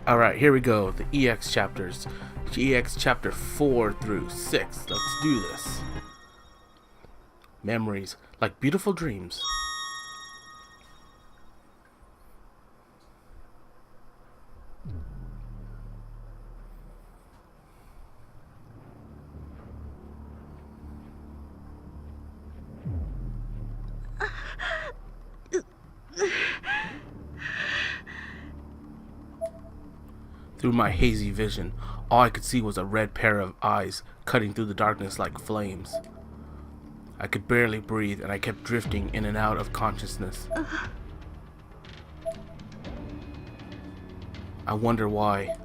Alright, here we go. The EX chapters. EX chapter 4 through 6. Let's do this. Memories, like beautiful dreams. Through my hazy vision, all I could see was a red pair of eyes cutting through the darkness like flames. I could barely breathe, and I kept drifting in and out of consciousness. I wonder why.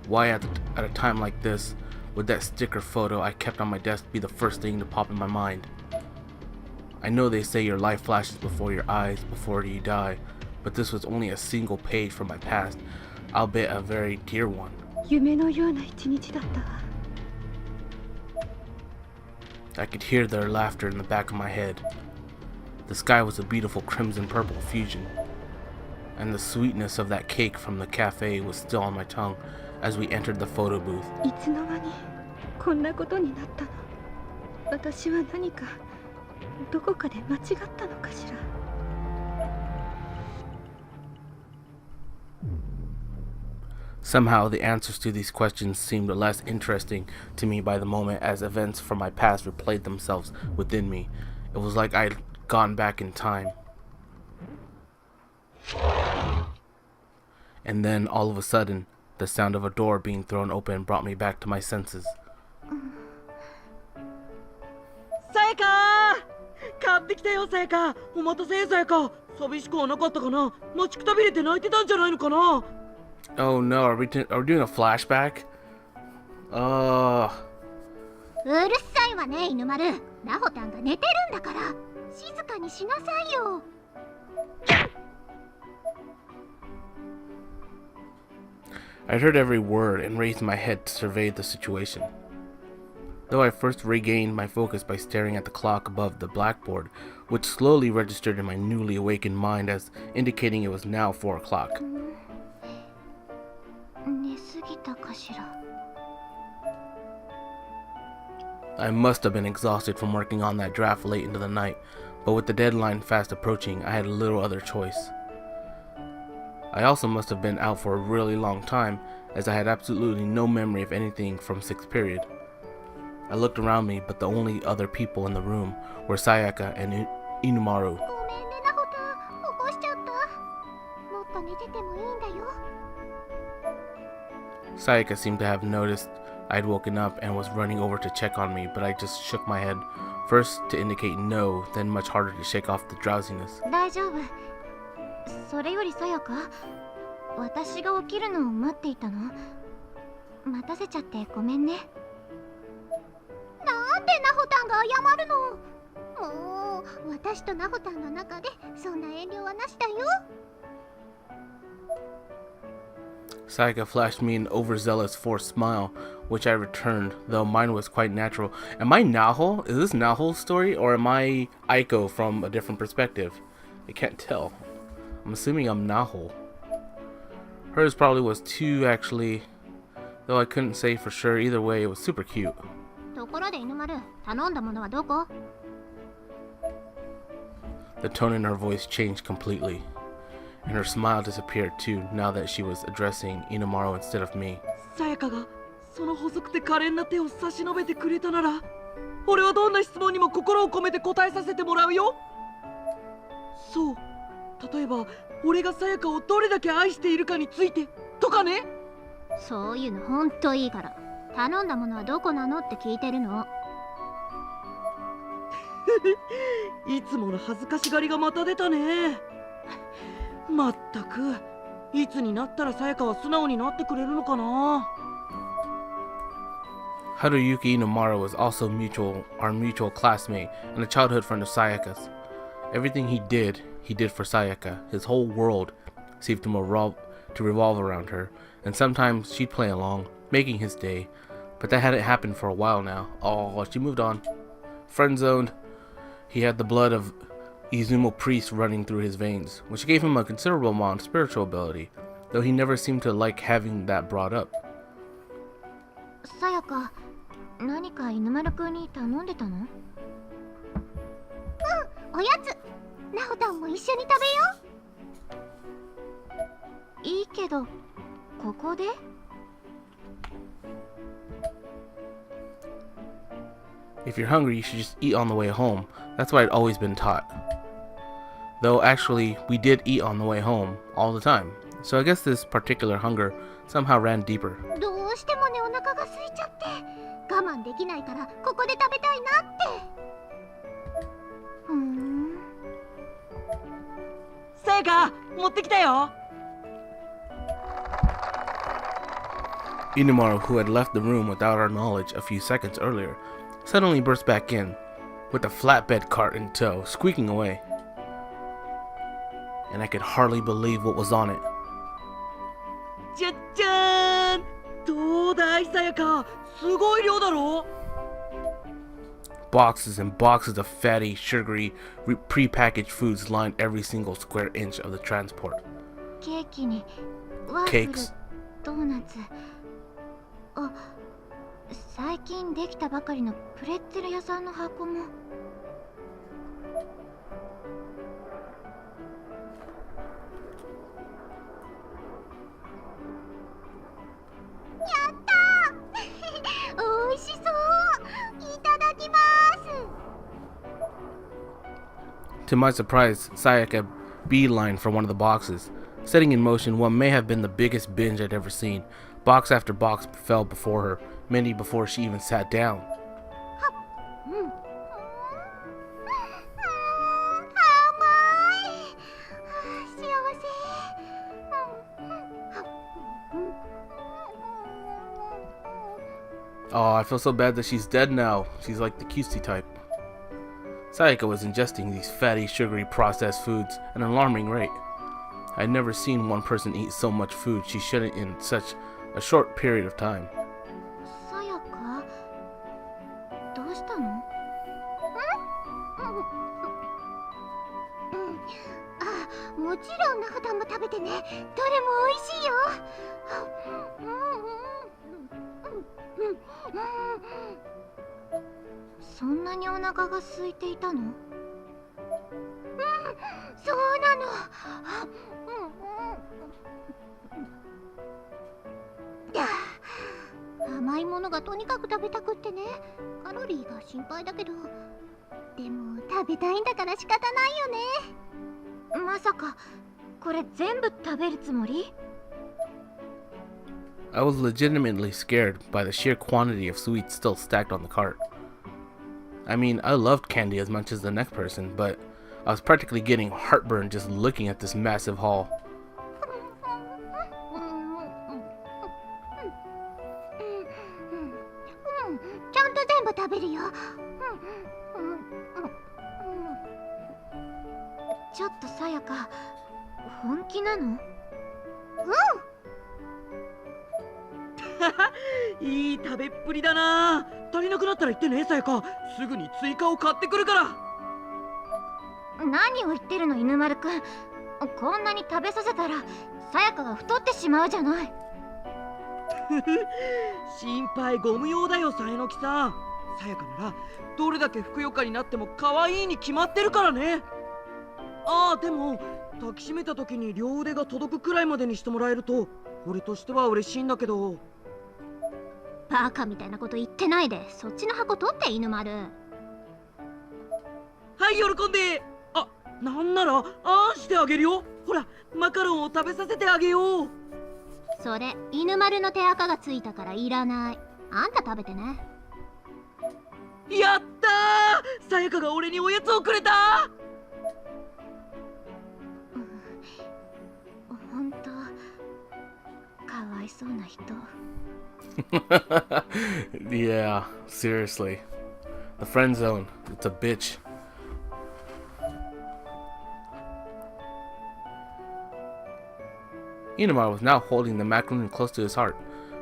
Why at a time like this would that sticker photo I kept on my desk be the first thing to pop in my mind? I know they say your life flashes before your eyes before you die, but this was only a single page from my past, albeit a very dear one. I could hear their laughter in the back of my head. The sky was a beautiful crimson-purple fusion, and the sweetness of that cake from the cafe was still on my tongue as we entered the photo booth. Somehow, the answers to these questions seemed less interesting to me by the moment as events from my past replayed themselves within me. It was like I'd gone back in time. And then, all of a sudden, the sound of a door being thrown open brought me back to my senses. Sayaka! 買ってきたよ、Sayaka! お待たせ、Sayaka! 寂しくはなかったかな？待ちくたびれて泣いてたんじゃないのかな？ Oh no, are we doing a flashback? うるさいわね、犬丸。ナホタンが寝てるんだから静かにしなさいよ。I heard every word and raised my head to survey the situation. Though I first regained my focus by staring at the clock above the blackboard, which slowly registered in my newly awakened mind as indicating it was now 4 o'clock. 寝すぎたかしら。 I must have been exhausted from working on that draft late into the night, but with the deadline fast approaching, I had little other choice. I also must have been out for a really long time, as I had absolutely no memory of anything from 6th period. I looked around me, but the only other people in the room were Sayaka and Inumaru. ごめんね、ナホタン。起こしちゃった。もっと寝ててもいいんだよ。 Sayaka seemed to have noticed I'd woken up and was running over to check on me, but I just shook my head, first to indicate no, then much harder to shake off the drowsiness. 大丈夫。それよりさやか、私が起きるのを待っていたの？待たせちゃってごめんね。なんでナホタンが謝るの？もう私とナホタンの中でそんな遠慮はなしだよ。 Sayaka flashed me an overzealous forced smile, which I returned, though mine was quite natural. Am I Naho? Is this Naho's story, or am I Aiko from a different perspective? I can't tell. I'm assuming I'm Naho. Hers probably was too, actually, though I couldn't say for sure. Either way, it was super cute. ところで犬丸、頼んだものはどこ？ The tone in her voice changed completely, and her smile disappeared too, now that she was addressing Inumaru instead of me. Sayaka がその細くて可憐な手を差し伸べてくれたなら、俺はどんな質問にも心を込めて答えさせてもらうよ。そう、例えば俺がSayakaをどれだけ愛しているかについてとかね。そういうのほんといいから。頼んだものはどこなのって聞いてるの。いつもの恥ずかしがりがまた出たね。まったく、いつになったらSayakaは素直になってくれるのかな。Haruyuki Inumaru was also our mutual classmate and a childhood friend of Sayaka's. Everything he did for Sayaka. His whole world seemed to revolve around her, and sometimes she'd play along, making his day. But that hadn't happened for a while now. Oh, she moved on. Friend-zoned. He had the blood of Izumo priest running through his veins, which gave him a considerable amount of spiritual ability. though he never seemed to like having that brought up. さやか、何か犬丸くんに頼んでたの？うん、おやつ。なほたんも一緒に食べよう。いいけど、ここでIf you're hungry, you should just eat on the way home. That's what I'd always been taught. Though actually, we did eat on the way home all the time. So I guess this particular hunger somehow ran deeper. どうしてもね、お腹が空いちゃって我慢できないからここで食べたいなって。さやか、持ってきたよ。Inumaru, who had left the room without our knowledge a few seconds earlier, suddenly burst back in, with a flatbed cart in tow, squeaking away. And I could hardly believe what was on it. じゃっじゃーん。どうだいさやか、すごい量だろ。Boxes and boxes of fatty, sugary, pre-packaged foods lined every single square inch of the transport. ケーキにワッフル、 Cakes. ドーナツ。あ、最近できたばかりのプレッツェル屋さんの箱も。やったーおいしそう。いただきます。 To my surprise, Sayaka beelined for one of the boxes, setting in motion what may have been the biggest binge I'd ever seen. Box after box fell before her, many before she even sat down. うん。Oh, I feel so bad that she's dead now. She's like the cutesy type. Sayaka was ingesting these fatty, sugary, processed foods at an alarming rate. I'd never seen one person eat so much food she shouldn't in such a short period of time. さやか、どうしたの？あ、もちろんなほたんも食べてね。どれも美味しいよ。そんなにお腹が空いていたの？うん、そうなの。甘いものがとにかく食べたくってね。カロリーが心配だけど、でも食べたいんだから仕方ないよね。まさかこれ全部食べるつもり？ I was legitimately scared by the sheer quantity of sweets still stacked on the cart. I mean, I loved candy as much as the next person, but I was practically getting heartburn just looking at this massive haul. ちゃんと全部食べるよ。ちょっとさやか、本気なの？いい食べっぷりだな。足りなくなったら言ってね、さやか。すぐに追加を買ってくるから。何を言ってるの、犬丸くん。こんなに食べさせたらさやかが太ってしまうじゃない。心配ご無用だよ、さえのきさん。さやかならどれだけふくよかになっても可愛いに決まってるからね。ああ、でも抱きしめた時に両腕が届くくらいまでにしてもらえると俺としては嬉しいんだけど。バカみたいなこと言ってないで、そっちの箱取って、犬丸。はい、喜んで。あ、なんならあんしてあげるよ。ほら、マカロンを食べさせてあげよう。それ犬丸の手垢がついたからいらない。あんた食べてね。やったー、さやかが俺におやつをくれた。本当かわいそうな人。Yeah, seriously. The friend zone, it's a bitch. Inamar was now holding the macaroon close to his heart,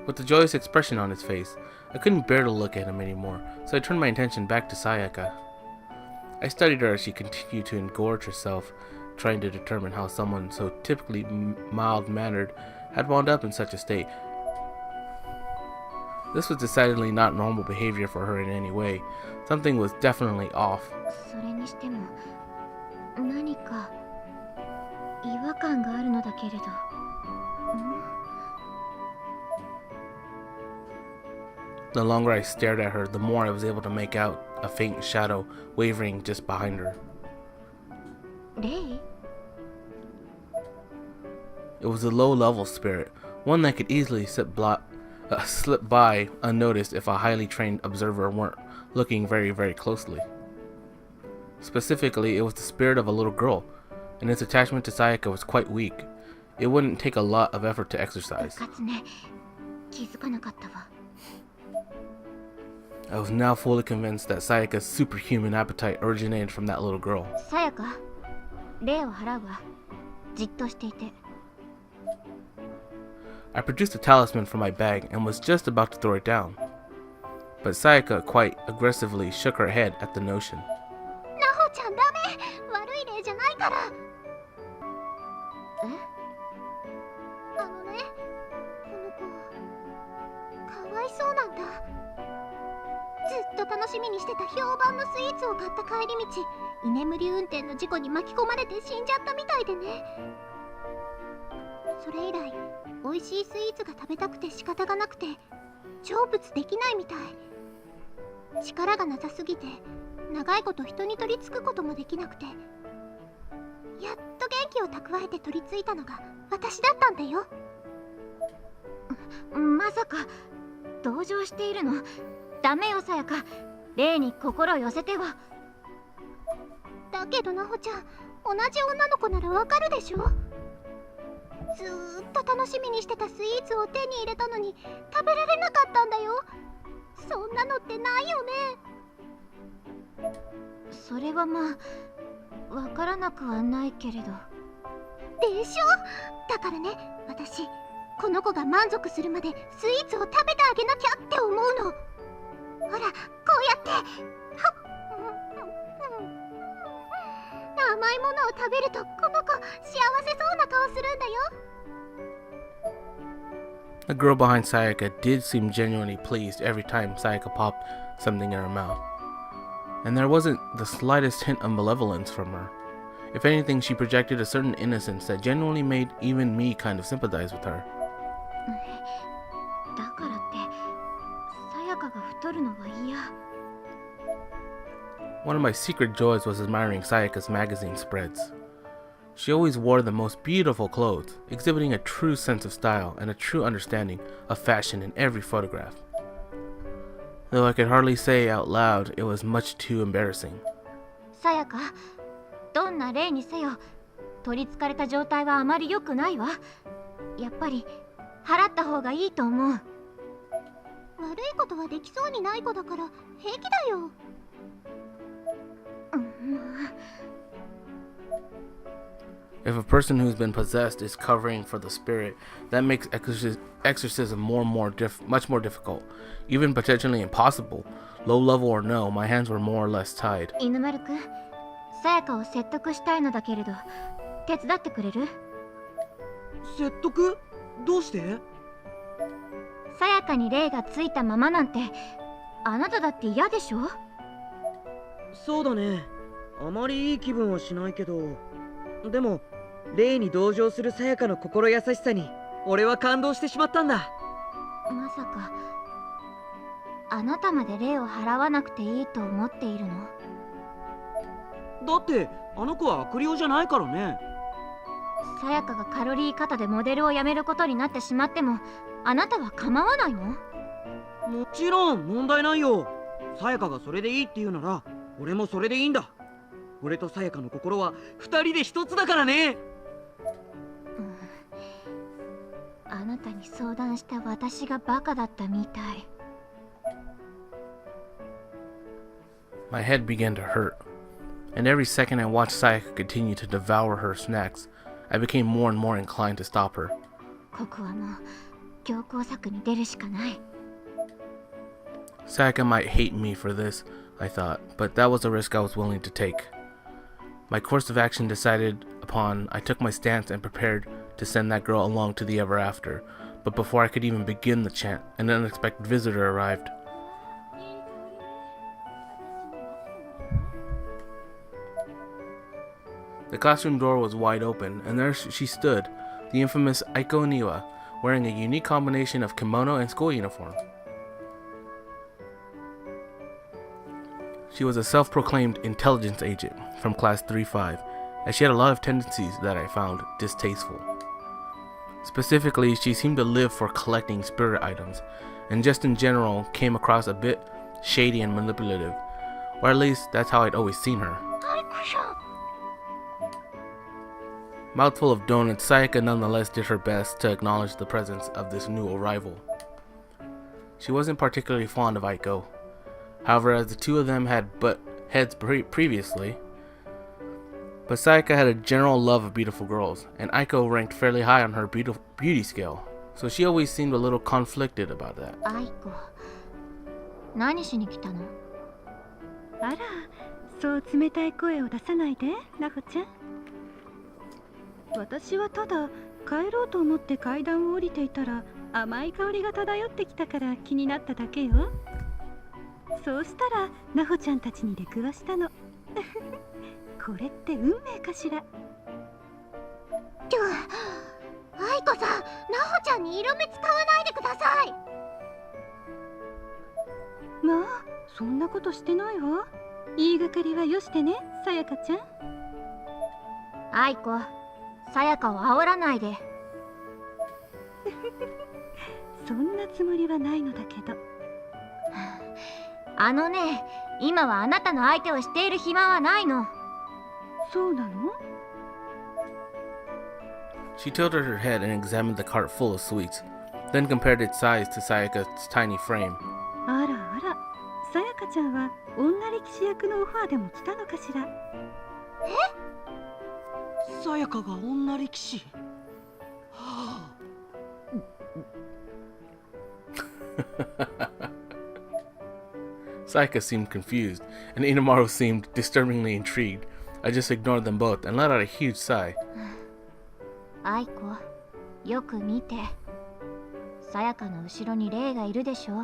with a joyous expression on his face. I couldn't bear to look at him anymore, so I turned my attention back to Sayaka. I studied her as she continued to engorge herself, trying to determine how someone so typically mild-mannered had wound up in such a state. This was decidedly not normal behavior for her in any way. Something was definitely off. それにしても何か違和感があるのだけれど。The longer I stared at her, the more I was able to make out a faint shadow wavering just behind her. レイ？ It was a low-level spirit, one that could easily slip by unnoticed if a highly trained observer weren't looking very, very closely. Specifically, it was the spirit of a little girl, and its attachment to Sayaka was quite weak. It wouldn't take a lot of effort to exercise. 気づかなかったわ。I was now fully convinced that Sayaka's superhuman appetite originated from that little girl. さやか、礼を払うわ。じっとしていて。I produced a talisman from my bag and was just about to throw it down. But Sayaka quite aggressively shook her head at the notion. ナホちゃんダメ！悪い例じゃないから。え？あのね、この子、かわいそうなんだ。ずっと楽しみにしてた評判のスイーツを買った帰り道、居眠り運転の事故に巻き込まれて死んじゃったみたいでね。それ以来、美味しいスイーツが食べたくて仕方がなくて、成仏できないみたい。力がなさすぎて、長いこと人に取り付くこともできなくて、やっと元気を蓄えて取り付いたのが私だったんだよ。まさか同情しているの？ダメよさやか、霊に心を寄せては。だけどナホちゃん、同じ女の子ならわかるでしょ。ずーっと楽しみにしてたスイーツを手に入れたのに食べられなかったんだよ。そんなのってないよね。それはまあわからなくはないけれど。でしょ。だからね、私この子が満足するまでスイーツを食べてあげなきゃって思うの。ほら、こうやって甘いものを食べるとこの子幸せそうな顔するんだよ。The girl behind Sayaka did seem genuinely pleased every time Sayaka popped something in her mouth. And there wasn't the slightest hint of malevolence from her. If anything, she projected a certain innocence that genuinely made even me kind of sympathize with her. だからってさやかが太るのは嫌。One of my secret joys was admiring Sayaka's magazine spreads. She always wore the most beautiful clothes, exhibiting a true sense of style and a true understanding of fashion in every photograph. Though I could hardly say out loud, it was much too embarrassing. さやか、どんな例にせよ、取りつかれた状態はあまり良くないわ。やっぱり払った方がいいと思う。悪いことはできそうにない子だから平気だよ。If a person who's been possessed is covering for the spirit, that makes exorcism much more difficult, even potentially impossible. Low level or no, my hands were more or less tied. 犬丸くん、さやかを説得したいのだけれど、手伝ってくれる？説得？どうして？さやかに霊がついたままなんて、あなただって嫌でしょ？そうだね。あまりいい気分はしないけど、でも霊に同情するさやかの心優しさに俺は感動してしまったんだ。まさかあなたまで霊を払わなくていいと思っているの？だってあの子は悪霊じゃないからね。さやかがカロリー過多でモデルを辞めることになってしまっても、あなたは構わないの？もちろん問題ないよ。さやかがそれでいいって言うなら俺もそれでいいんだ。俺とさやかの心は二人で一つだからね。あなたに相談した私がバカだったみたい。My head began to hurt, and every second I watched Sayaka continue to devour her snacks, I became more and more inclined to stop her. ここはもう強行策に出るしかない。Sayaka might hate me for this, I thought, but that was a risk I was willing to take. My course of action decided upon, I took my stance and prepared to send that girl along to the ever after. But before I could even begin the chant, an unexpected visitor arrived. The classroom door was wide open, and there she stood, the infamous Aiko Niwa, wearing a unique combination of kimono and school uniform. She was a self-proclaimed intelligence agent from class 3-5, and she had a lot of tendencies that I found distasteful. Specifically, she seemed to live for collecting spirit items, and just in general came across a bit shady and manipulative, or at least that's how I'd always seen her. Mouthful of donuts, Sayaka nonetheless did her best to acknowledge the presence of this new arrival. She wasn't particularly fond of Aiko. However, as the two of them had butt heads previously, but Sayaka had a general love of beautiful girls, and Aiko ranked fairly high on her beauty scale, so she always seemed a little conflicted about that. Aiko, 何しに来たの? あら、そう冷たい声を出さないで、ナホちゃん。私はただ帰ろうと思って階段を降りていたら甘い香りが漂ってきたから気になっただけよ。そうしたらナホちゃんたちに出くわしたの。これって運命かしら。アイコさん、ナホちゃんに色目使わないでください。まあ、そんなことしてないわ。言いがかりはよしてね、さやかちゃん。アイコ、さやかを煽らないで。そんなつもりはないのだけど。あのね、今はあなたの相手をしている暇はないの。そうなの? She tilted her head and examined the cart full of sweets, then compared its size to Sayaka's tiny frame. あらあら、さやかちゃんは女力士役のオファーでも来たのかしら。さやかが女力士。はあ。Sayaka seemed confused, and Inamaru seemed disturbingly intrigued. I just ignored them both and let out a huge sigh. アイコ、よく見て。さやかの後ろに霊がいるでしょ。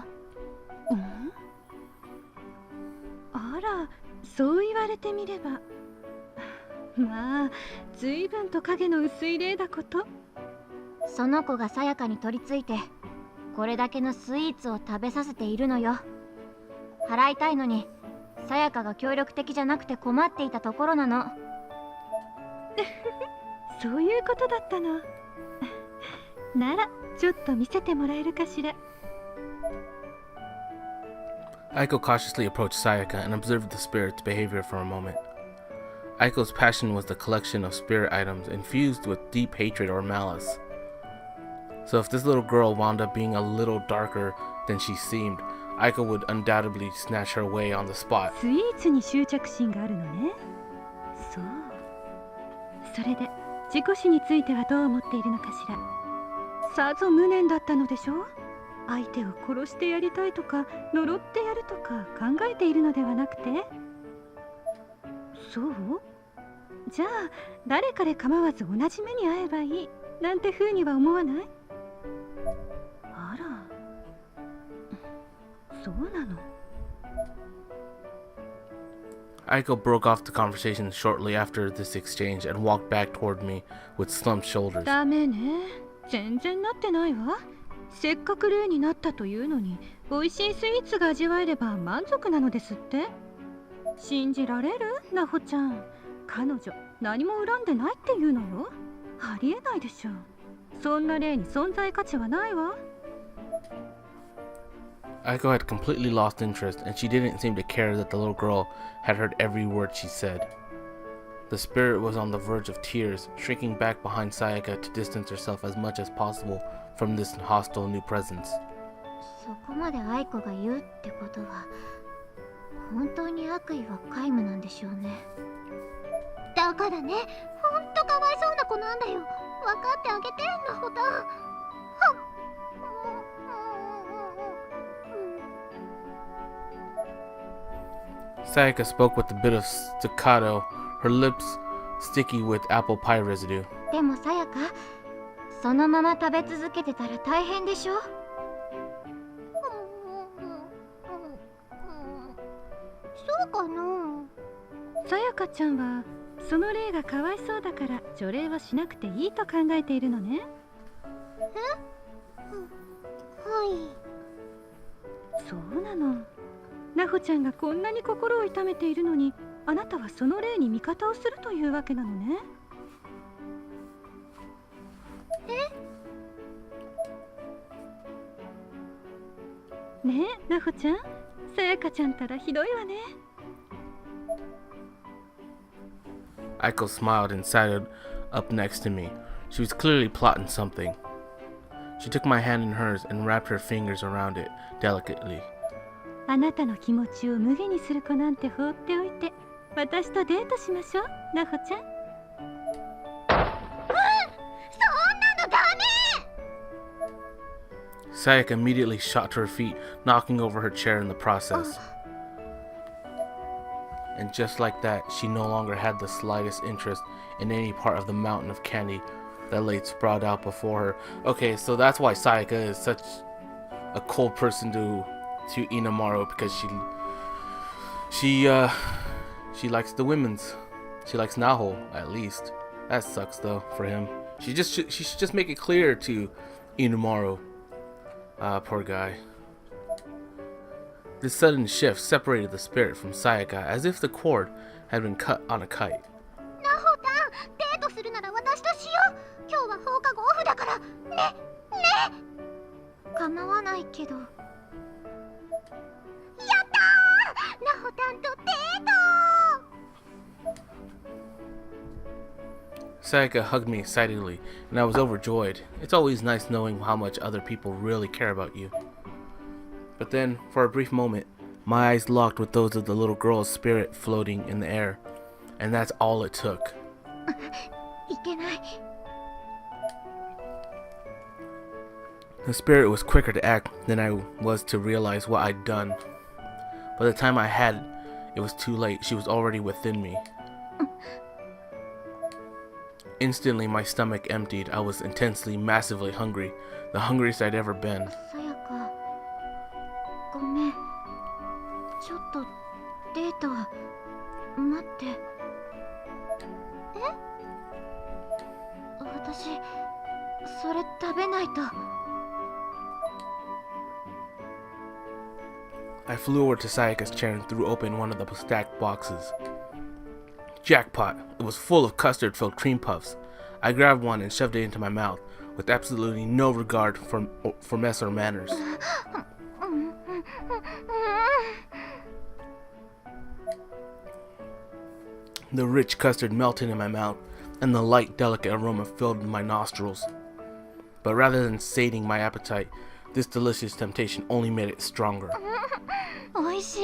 あら、そう言われてみれば。まあ、随分と影の薄い霊だこと。その子がさやかに取り付いて、これだけのスイーツを食べさせているのよ。払いたいのに、さやかが協力的じゃなくて困っていたところなの。そういうことだったの。なら、ちょっと見せてもらえるかしら。Aiko cautiously approached Sayaka and observed the spirit's behavior for a moment. Aiko's passion was the collection of spirit items infused with deep hatred or malice. So if this little girl wound up being a little darker than she seemed, Aiko would undoubtedly snatch her away on the spot. スイーツに執着心があるのね。そう。それで、自己死についてはどう思っているのかしら。さぞ無念だったのでしょう。相手を殺してやりたいとか呪ってやるとか考えているのではなくて。そう？じゃあ誰かで構わず同じ目に遭えばいいなんて風には思わない？あら、そうなの。Aiko broke off the conversation shortly after this exchange and walked back toward me with slumped shoulders. ダメね。全然なってないわ。せっかく霊になったというのに、美味しいスイーツが味わえれば満足なのですって。信じられる？ナホちゃん。彼女、何も恨んでないっていうのよ。ありえないでしょ。そんな霊に存在価値はないわ。Aiko had completely lost interest, and she didn't seem to care that the little girl had heard every word she said. The spirit was on the verge of tears, shrinking back behind Sayaka to distance herself as much as possible from this hostile new presence. そこまでアイコが言うってことは、本当に悪意は皆無なんでしょうね。だからね、ほんとかわいそうな子なんだよ。分かってあげて、ナホタン。Sayaka spoke with a bit of staccato, her lips sticky with apple pie residue. でもさやか、そのまま食べ続けてたら大変でしょ。そうかな。さやかちゃんはその霊がかわいそうだから除霊はしなくていいと考えているのね。はい。そうなの。なほちゃんがこんなに心を痛めているのに、あなたはその霊に味方をするというわけなのね。ねえ、なほちゃん、さやかちゃんたらひどいわね。Aiko smiled and sidled up next to me. She was clearly plotting something. She took my hand in hers and wrapped her fingers around it delicately. あなたの気持ちを無限にする子なんて放っておいて、私とデートしましょう、なほちゃん。そんなのダメ。 Sayaka immediately shot to her feet, knocking over her chair in the process. And just like that, she no longer had the slightest interest in any part of the mountain of candy that lay sprawled out before her. Okay, so that's why Sayaka is such a cold person to Inamaru, because she likes the women's. She likes Naho, at least. That sucks though for him. She should just make it clear to Inamaru. Poor guy. This sudden shift separated the spirit from Sayaka as if the cord had been cut on a kite. なほたん、デートするなら私としよう。今日は放課後オフだから。ね。構わないけど。やったー！なほたんとデート。 Sayaka hugged me excitedly, and I was overjoyed. It's always nice knowing how much other people really care about you. But then, for a brief moment, my eyes locked with those of the little girl's spirit floating in the air, and that's all it took. いけない。 The spirit was quicker to act than I was to realize what I'd done. By the time I had it was too late. She was already within me. Instantly, my stomach emptied. I was intensely, massively hungry, the hungriest I'd ever been. さやか、ごめん。ちょっとデートは待って。私、それ食べないと。I flew over to Sayaka's chair and threw open one of the stacked boxes. Jackpot! It was full of custard-filled cream puffs. I grabbed one and shoved it into my mouth, with absolutely no regard for mess or manners. The rich custard melted in my mouth, and the light, delicate aroma filled my nostrils. But rather than sating my appetite, this delicious temptation only made it stronger. おいしい。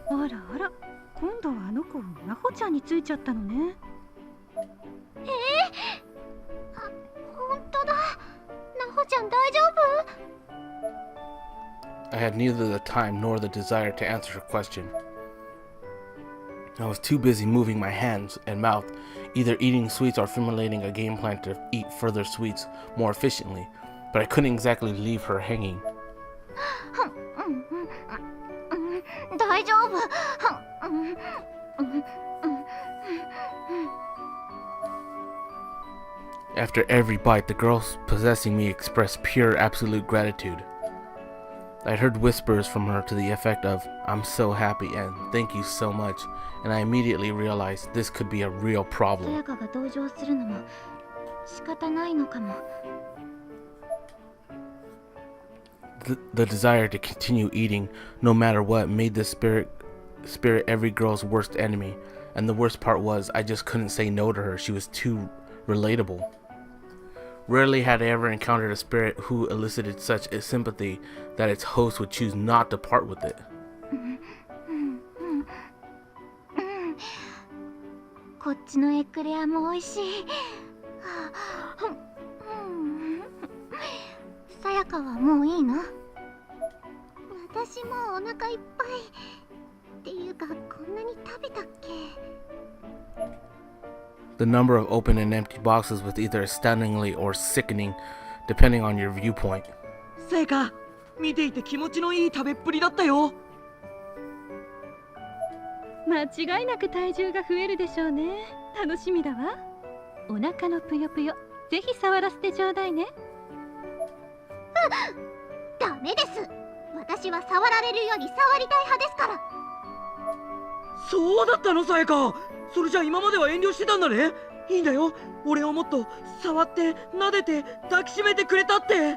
あらあら、今度はあの子なほちゃんについちゃったのね。本当だ。なほちゃん大丈夫？ I had neither the time nor the desire to answer her question. I was too busy moving my hands and mouth, either eating sweets or formulating a game plan to eat further sweets more efficiently, but I couldn't exactly leave her hanging. 大丈夫。 After every bite, the girl possessing me expressed pure, absolute gratitude. I heard whispers from her to the effect of, "I'm so happy" and "Thank you so much," and I immediately realized this could be a real さ problem. やかが同情するのも仕方ないのかも。 The desire to continue eating, no matter what, made this spirit every girl's worst enemy, and the worst part was I just couldn't say no to her. She was too relatable. Rarely had I ever encountered a spirit who elicited such a sympathy that its host would choose not to part with it. こっちのエクレアも美味しい。さやかはもういいの？私もうお腹いっぱい。っていうかこんなに食べたっけ？ The number of open and empty boxes was either astoundingly or sickening, depending on your viewpoint. さやか、見ていて気持ちのいい食べっぷりだったよ。間違いなく体重が増えるでしょうね。楽しみだわ。お腹のぷよぷよ、ぜひ触らせてちょうだいね。ダメです。私は触られるより触りたい派ですから。そうだったのさやか。それじゃ今までは遠慮してたんだね。いいんだよ。俺をもっと触って撫でて抱きしめてくれたって。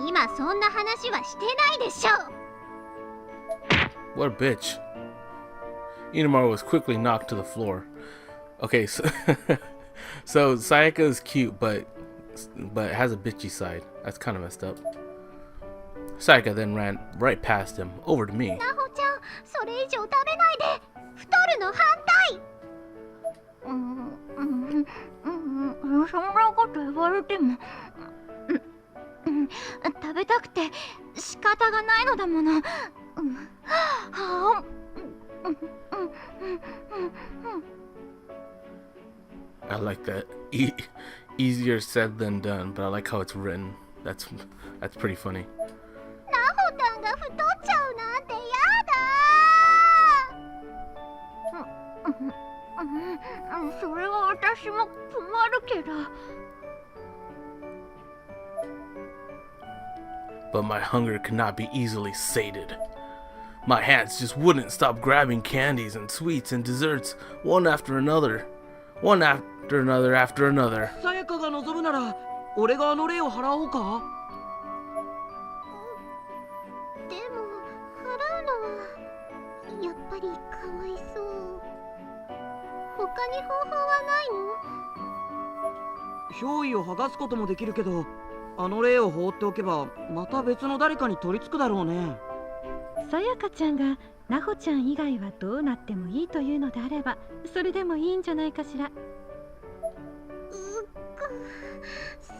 今そんな話はしてないでしょ。 What a bitch. Inamaru was quickly knocked to the floor. Okay, so so Sayaka is cute, but has a bitchy side. That's kind of messed up. Sayaka then ran right past him, over to me. なほちゃん、それ以上食べないで。太るの反対。そんなこと言われても、食べたくて仕方がないのだもの。I like that. Easier said than done, but I like how it's written. That's pretty funny. なほたんが太っちゃうなんてやだ。それは私も困るけど。But my hunger could not be easily sated. My hands just wouldn't stop grabbing candies and sweets and desserts, one after another. One after another after another. さやかが望むなら、俺があの礼を払おうか。でも払うのはやっぱりかわいそう。他に方法はないの？憑依を剥がすこともできるけど、あの礼を放っておけばまた別の誰かに取り付くだろうね。さやかちゃんがなほちゃん以外はどうなってもいいというのであれば、それでもいいんじゃないかしら。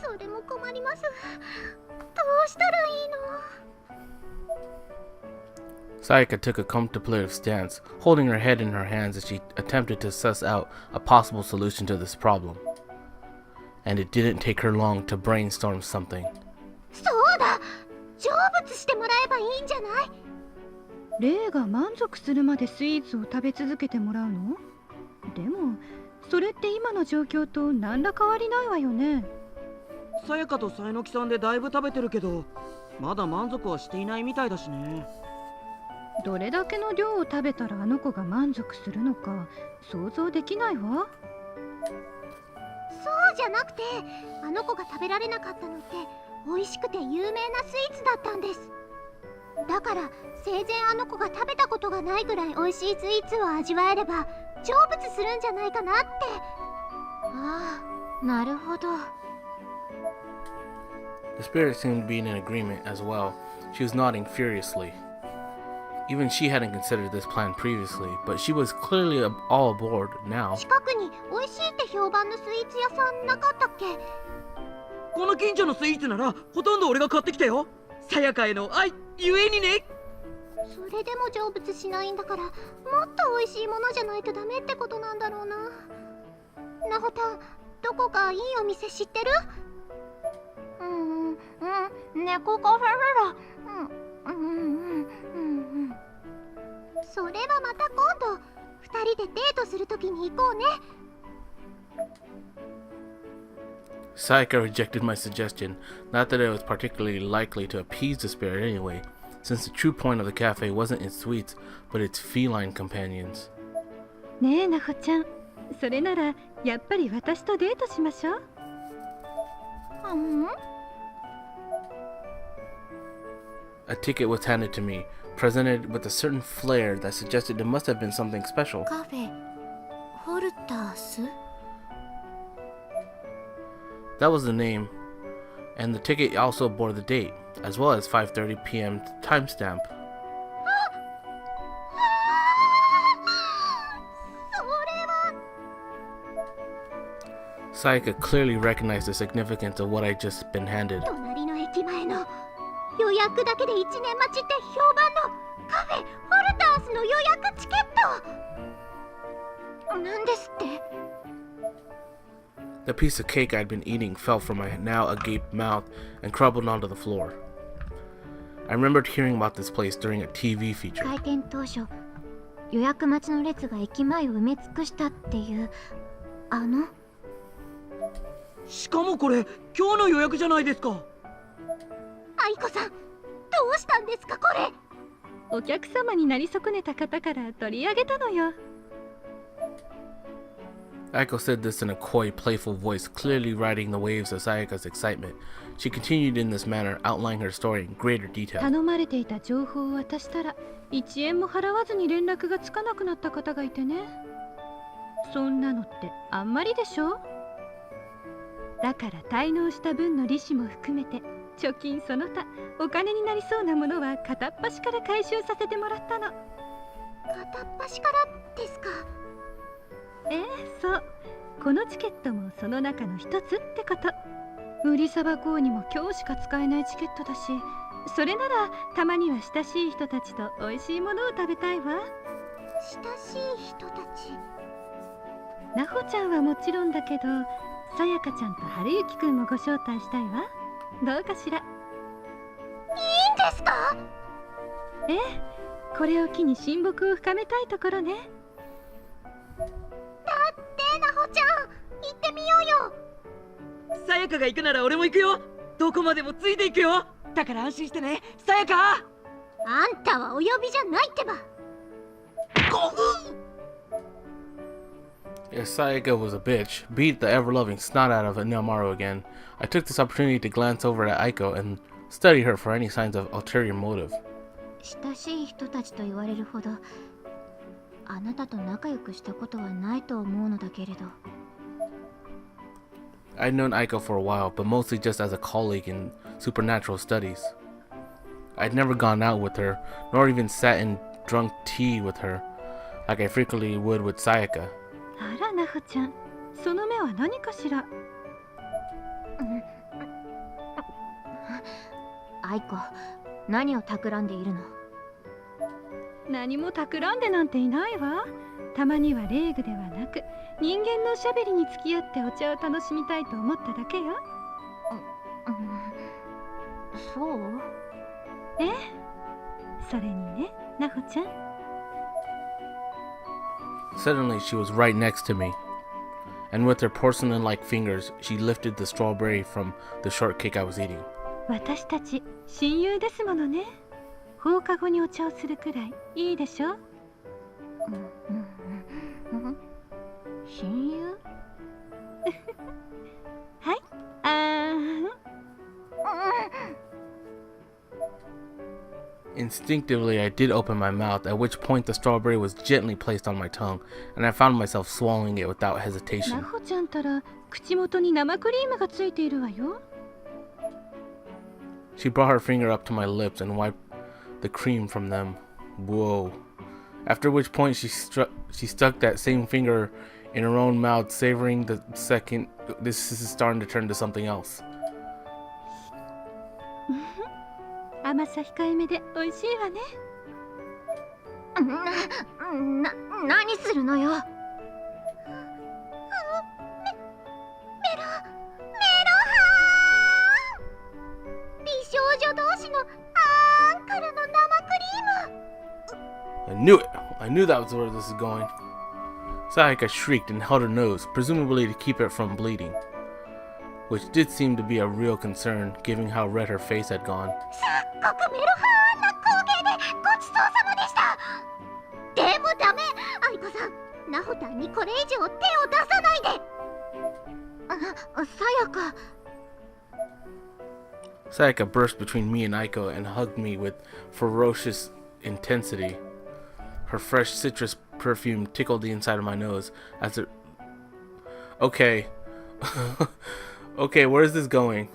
それも困ります。どうしたらいいの？ Sayaka took a contemplative stance, holding her head in her hands as she attempted to suss out a possible solution to this problem. And it didn't take her long to brainstorm something. そうだ、成仏してもらえばいいんじゃない？レイが満足するまでスイーツを食べ続けてもらうの？でもそれって今の状況と何ら変わりないわよね。さやかとさえのきさんでだいぶ食べてるけど、まだ満足はしていないみたいだしね。どれだけの量を食べたらあの子が満足するのか想像できないわ。そうじゃなくて、あの子が食べられなかったのって美味しくて有名なスイーツだったんです。だから生前あの子が食べたことがないぐらい美味しいスイーツを味わえれば成仏するんじゃないかなって。ああ、なるほど。 The spirit seemed to be in agreement as well. She was nodding furiously. Even she hadn't considered this plan previously, but she was clearly all aboard now. 近くに美味しいって評判のスイーツ屋さんなかったっけ？この近所のスイーツならほとんど俺が買ってきたよ。さやかへの愛ゆえにね。それでも成仏しないんだから、もっと美味しいものじゃないとダメってことなんだろうな。なほたん、どこかいいお店知ってる？猫カフェなら。それはまた今度2人でデートするときに行こうね。 Sayaka rejected my suggestion, not that it was particularly likely to appease the spirit anyway, since the true point of the cafe wasn't its sweets, but its feline companions. ねえなほちゃん、それならやっぱり私とデートしましょう。A ticket was handed to me, presented with a certain flair that suggested it must have been something special. カフェホルタース？ That was the name, and the ticket also bore the date, as well as 5:30 p.m. timestamp. それは Sayaka clearly recognized the significance of what I'd just been handed. 隣の駅前の予約だけで1年待ちって評判のカフェホルタースの予約チケット。なんですって？ The piece of cake I'd been eating fell from my now agape mouth and crumbled onto the floor. I remembered hearing about this place during a TV feature. 開店当初、予約待ちの列が駅前を埋め尽くしたっていうしかもこれ今日の予約じゃないですか。愛子さん、どうしたんですかこれ。お客様になり損ねた方から取り上げたのよ。Aiko said this in a coy, playful voice, clearly riding the waves of Sayaka's excitement. She continued in this manner, outlining her story in greater detail. 頼まれていた情報を渡したら1円も払わずに連絡がつかなくなった方がいてね。そんなのってあんまりでしょ。だから滞納した分の利子も含めて貯金その他お金になりそうなものは片っ端から回収させてもらったの。片っ端からですか？そう。このチケットもその中の一つってこと。売りさばこうにも今日しか使えないチケットだし、それならたまには親しい人たちと美味しいものを食べたいわ。親しい人たち。なほちゃんはもちろんだけど、さやかちゃんとはるゆきくんもご招待したいわ。どうかしら。いいんですか？これを機に親睦を深めたいところね。なほちゃん、行ってみようよ。さやかが行くなら俺も行くよ。どこまでもついていくよ。だから安心してね、さやか。あんたはお呼びじゃないってば。If Sayaka was a bitch, beat the ever-loving snot out of Inamaru again. I took this opportunity to glance over at Aiko and study her for any signs of ulterior motive. 親しい人たちと言われるほどあなたと仲良くしたことはないと思うのだけれど。 I'd known Aiko for a while, but mostly just as a colleague in supernatural studies. I'd never gone out with her, nor even sat and drunk tea with her, like I frequently would with Sayaka. あら、なほちゃん、その目は何かしら。愛子、何を企んでいるの？何も企んでなんていないわ。たまには礼具ではなく人間のおしゃべりに付き合ってお茶を楽しみたいと思っただけよ。そう？それにね、なほちゃん。Suddenly, she was right next to me, and with her porcelain-like fingers, she lifted the strawberry from the shortcake I was eating. 私たち親友ですものね。放課後にお茶をするくらいいいでしょ。親友？はい、Instinctively, I did open my mouth, at which point the strawberry was gently placed on my tongue, and I found myself swallowing it without な hesitation. ほちゃんたら口元に生クリームがついているわよ。She brought her finger up to my lips and wiped the cream from them. Whoa. After which point she stuck that same finger in her own mouth, savoring the second. This is starting to turn to something else. 甘さ控えめで美味しいわね。何するのよ。メロハーン。美少女同士のあーんからの生クリーム。 I knew it! I knew that was where this is going. Sayaka shrieked and held her nose, presumably to keep it from bleeding, which did seem to be a real concern, given how red her face had gone. すっごくメロハーンな光景でごちそうさまでした。でもダメ、愛子さん、ナホタンにこれ以上手を出さないで。さやか。 Sayaka burst between me and Aiko and hugged me with ferocious intensity. Her fresh citrus perfume tickled the inside of my nose as it... Okay. Okay, where is this going?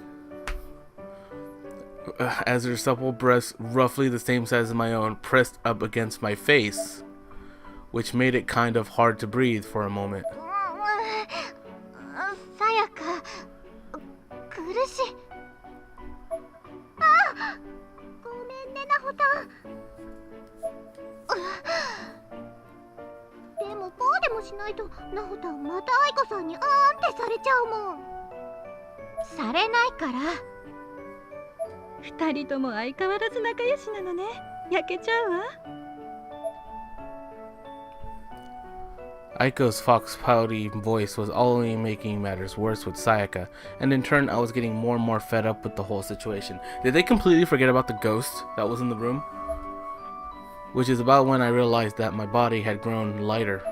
As her supple breasts, roughly the same size as my own, pressed up against my face, which made it kind of hard to breathe for a moment. さやか、苦しい。ごめんね、ナホタン。でもこうでもしないないとナホタンまたアイコさんにあーんってされちゃうもん。されないから。二人とも相変わらず仲良しなのね。焼けちゃうわ。Aiko's fox pouty voice was only making matters worse with Sayaka, and in turn I was getting more and more fed up with the whole situation. Did they completely forget about the ghost that was in the room? Which is about when I realized that my body had grown lighter.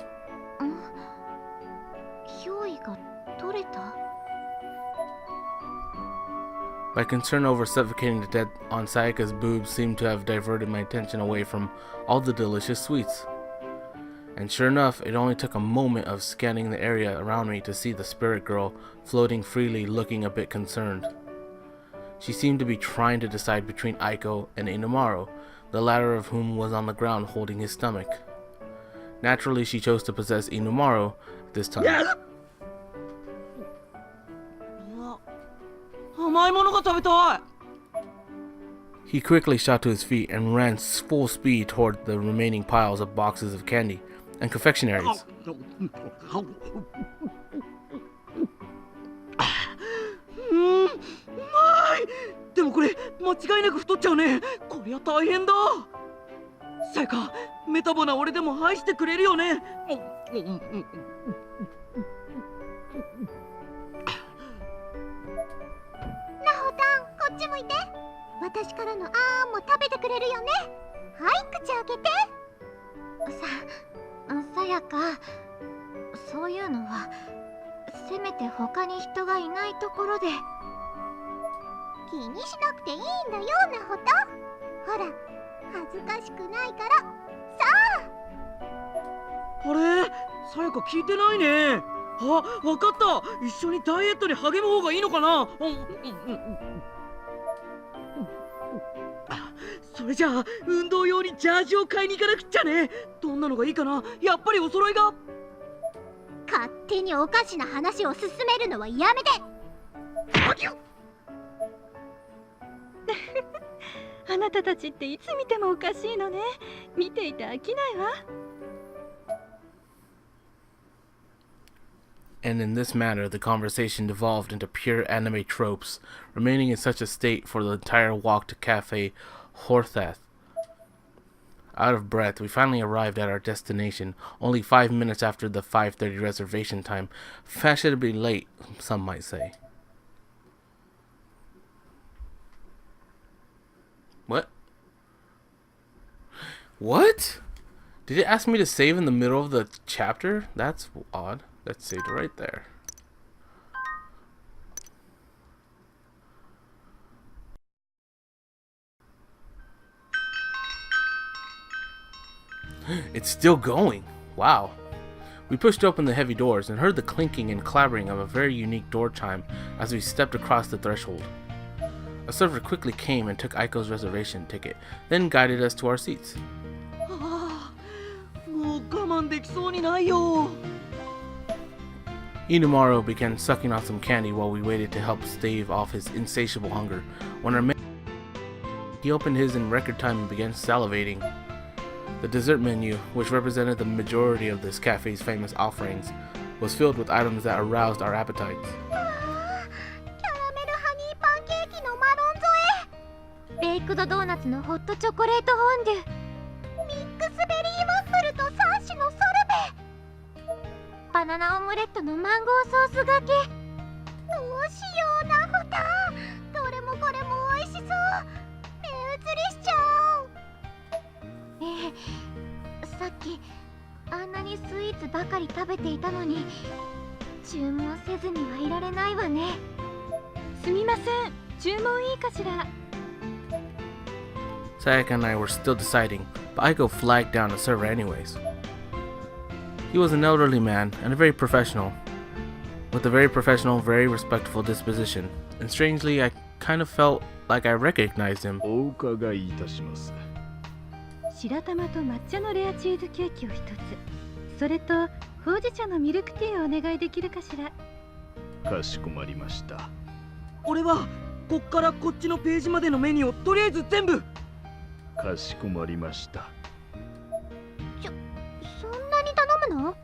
憑依が取れた? My concern over suffocating to death on Sayaka's boobs seemed to have diverted my attention away from all the delicious sweets. And sure enough, it only took a moment of scanning the area around me to see the spirit girl floating freely, looking a bit concerned. She seemed to be trying to decide between Aiko and Inumaro, the latter of whom was on the ground holding his stomach. Naturally, she chose to possess Inumaro this time. 甘いものが食べたい。 He quickly shot to his feet and ran full speed toward the remaining piles of boxes of candy and confectionaries. うまい。でもこれ間違いなく太っちゃうね。こりゃ大変だ。さやか、メタボな俺でも愛してくれるよね。こっち向いて。私からのあーんも食べてくれるよね。はい、口開けて。さやか、そういうのはせめて他に人がいないところで。気にしなくていいんだよ、ナホト。ほら、恥ずかしくないから。さあ。あれ、さやか聞いてないね。あ、わかった。一緒にダイエットに励む方がいいのかな。それじゃあ運動用にジャージを買いに行かなくっちゃね。どんなのがいいかな。やっぱりお揃いが。勝手におかしな話を進めるのはやめて。あなたたちっていつ見てもおかしいのね。見ていて飽きないわ。And in this manner, the conversation devolved into pure anime tropes, remaining in such a state for the entire walk to Cafe Horthath. Out of breath, we finally arrived at our destination, only 5 minutes after the 5:30 reservation time. Fashionably late, some might say. What? What? Did it ask me to save in the middle of the chapter? That's odd. Let's save it right there. It's still going. Wow. We pushed open the heavy doors and heard the clinking and clattering of a very unique door chime as we stepped across the threshold. A server quickly came and took Aiko's reservation ticket, then guided us to our seats. もう我慢できそうにないよ。Inumaro began sucking on some candy while we waited to help stave off his insatiable hunger. When our he opened his in record time and began salivating. The dessert menu, which represented the majority of this cafe's famous offerings, was filled with items that aroused our appetites. キャラメルハニーパンケーキのマロン添え、ベイクドドーナツのホットチョコレートフォンデュ、ミックスベリーワッフルと3種のソルベ、バナナオムレットのマンゴーソースがけ。どうしよう、ナホタ。どれもこれも美味しそう。目移りしちゃう。さっきあんなにスイーツばかり食べていたのに注文せずにはいられないわね。すみません、注文いいかしら。 Sayaka and I were still deciding, but Aiko flagged down the server anyways. He was an elderly man and very professional, with a very professional, very respectful disposition, and strangely, I kind of felt like I recognized him. お伺いいたします。白玉と抹茶のレアチーズケーキを一つ、それとほうじ茶のミルクティーをお願いできるかしら。かしこまりました。俺はこっからこっちのページまでのメニューをとりあえず全部。かしこまりました。そんなに頼むの？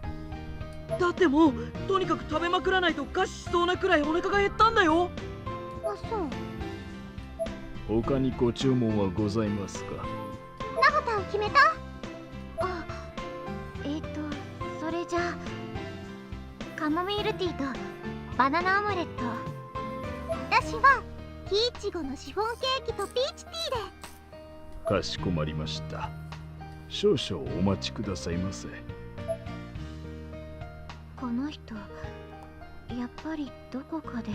だってもうとにかく食べまくらないと餓死しそうなくらいお腹が減ったんだよ。あ、そう。他にご注文はございますか？ナホタン決めた？あ、それじゃあカモミールティーとバナナオムレット。私はキイチゴのシフォンケーキとピーチティーで。かしこまりました。少々お待ちくださいませ。この人やっぱりどこかで。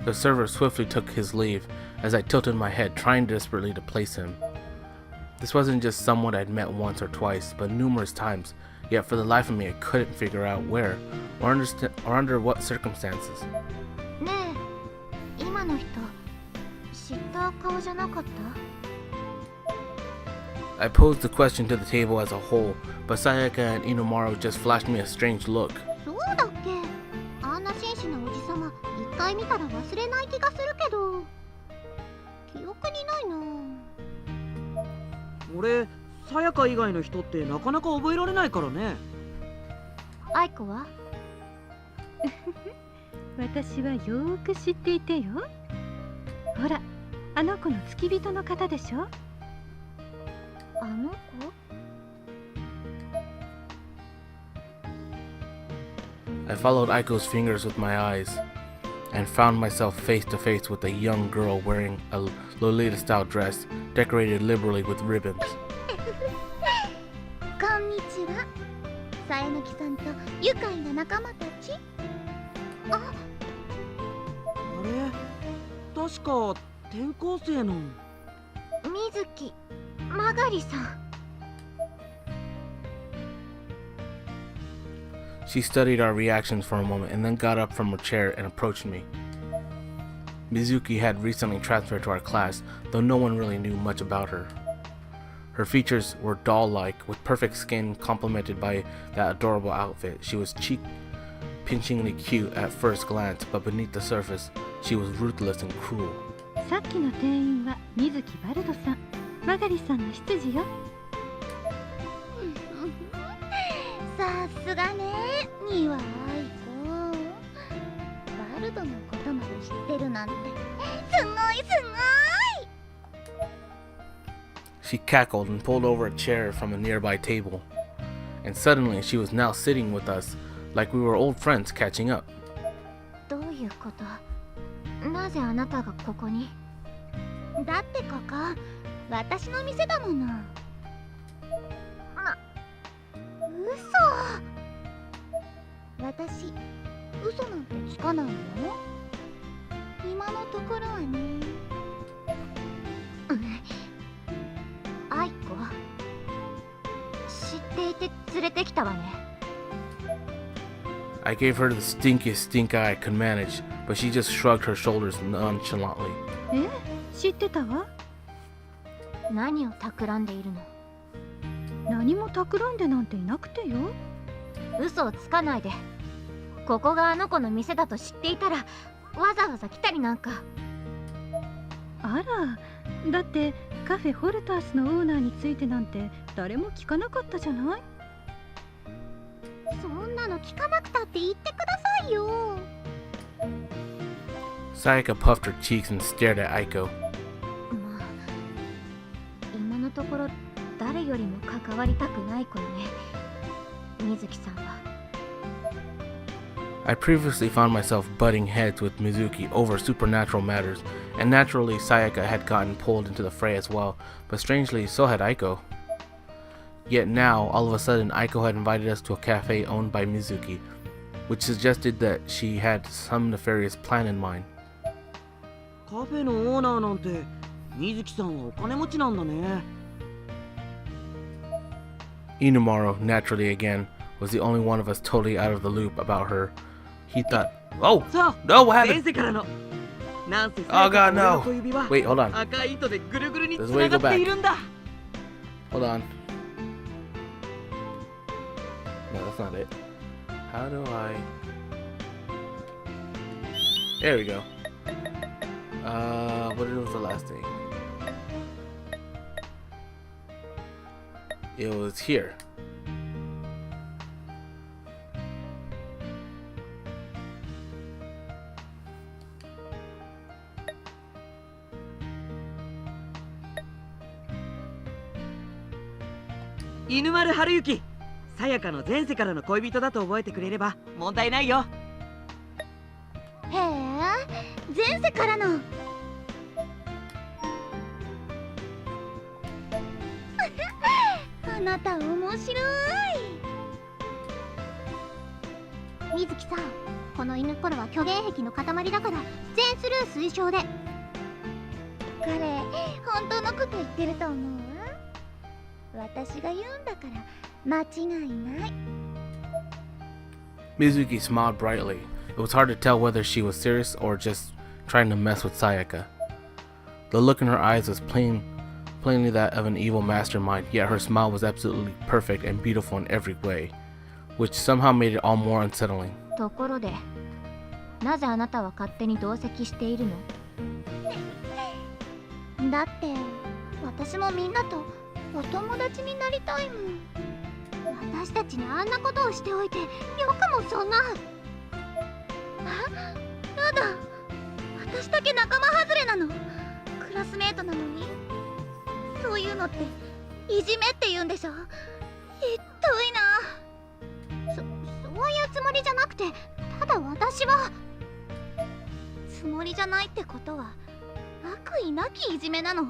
The server swiftly took his leave as I tilted my head, trying desperately to place him. This wasn't just someone I'd met once or twice, but numerous times, yet for the life of me I couldn't figure out where, or under what circumstances. ねえ、今の人知った顔じゃなかった？ I posed the question to the table as a whole, but Sayaka and Inomaru just flashed me a strange look. そうだっけ？あんな紳士なおじさま一回見たら忘れない気がするけど、記憶にないな。俺さやか以外の人ってなかなか覚えられないからね。アイコは？私はよーく知っていてよ。ほら、あの子の付き人の方でしょ。あの子？ I followed Aiko's fingers with my eyes, and found myself face to face with a young girl wearing a Lolita-style dress, decorated liberally with ribbons. こんにちは。さえぬきさんと愉快な仲間たち。あ、あれ確か転校生の。水木マガリさん。 She studied our reactions for a moment and then got up from her chair and approached me. Mizuki had recently transferred to our class, though no one really knew much about her. Her features were doll-like, with perfect skin complemented by that adorable outfit. She was cheek-pinchingly cute at first glance, but beneath the surface, she was ruthless and cruel. さっきの店員は水木バルドさん、マガリさんの執事よ。さすがね、にはアイコ。バルドのことまで知ってるなんて、すごいすごい。 She cackled and pulled over a chair from a nearby table. And suddenly she was now sitting with us, like we were old friends catching up. どういうこと？なぜあなたがここに？だってここ、私の店だもの。嘘。私、嘘なんてつかないの？今のところはね。アイコ、知っていて連れてきたわね。I gave her the stinkiest stink eye I could manage, but she just shrugged her shoulders nonchalantly. え、知ってたわ。何を企んでいるの？何も企んでなんていなくてよ。嘘をつかないで。ここがあの子の店だと知っていたらわざわざ来たりなんか。あら、だってカフェホルタースのオーナーについてなんて誰も聞かなかったじゃない。そんなの聞かなくたって言ってくださいよ。 Sayaka puffed her cheeks and stared at Aiko. まあ、今のところ誰よりも関わりたくない子よね、水木さんは。 I previously found myself butting heads with Mizuki over supernatural matters, and naturally Sayaka had gotten pulled into the fray as well, but strangely so had Aiko. Yet now, all of a sudden, Aiko had invited us to a cafe owned by Mizuki, which suggested that she had some nefarious plan in mind. カフェのオーナーなんて水木さんはお金持ちなんだね。Inomaru, naturally again, was the only one of us totally out of the loop about her. He thought, oh, さあ、 no, what 先 happened? 生からの。なんせ Oh god, 俺の no. 小指は Wait, hold on. 赤い糸でぐるぐるに There's つ a way な to が go って back. いるんだ。 Hold on. No, that's not it. How do I... There we go. What was the last thing? It was here. 犬丸春之、さやかの前世からの恋人だと覚えてくれれば問題ないよ。へえ、前世からの。あなた面白い。水木さん、この犬コロは虚言癖の塊だから全スルー推奨で。彼、本当のこと言ってると思う？私が言うんだから間違いない。 Mizuki smiled brightly. It was hard to tell whether she was serious or just trying to mess with Sayaka. The look in her eyes was plainly that of an evil mastermind, yet her smile was absolutely perfect and beautiful in every way, which somehow made it all more unsettling. ところで、なぜあなたは勝手に同席しているの？だって私もみんなとお友達になりたいもん。私たちにあんなことをしておいてよくもそんな。やだ、私だけ仲間外れなの？クラスメートなのに。そういうのっていじめって言うんでしょ？ひどいな。そういうつもりじゃなくて、ただ私はつもりじゃないってことは悪意なきいじめなの？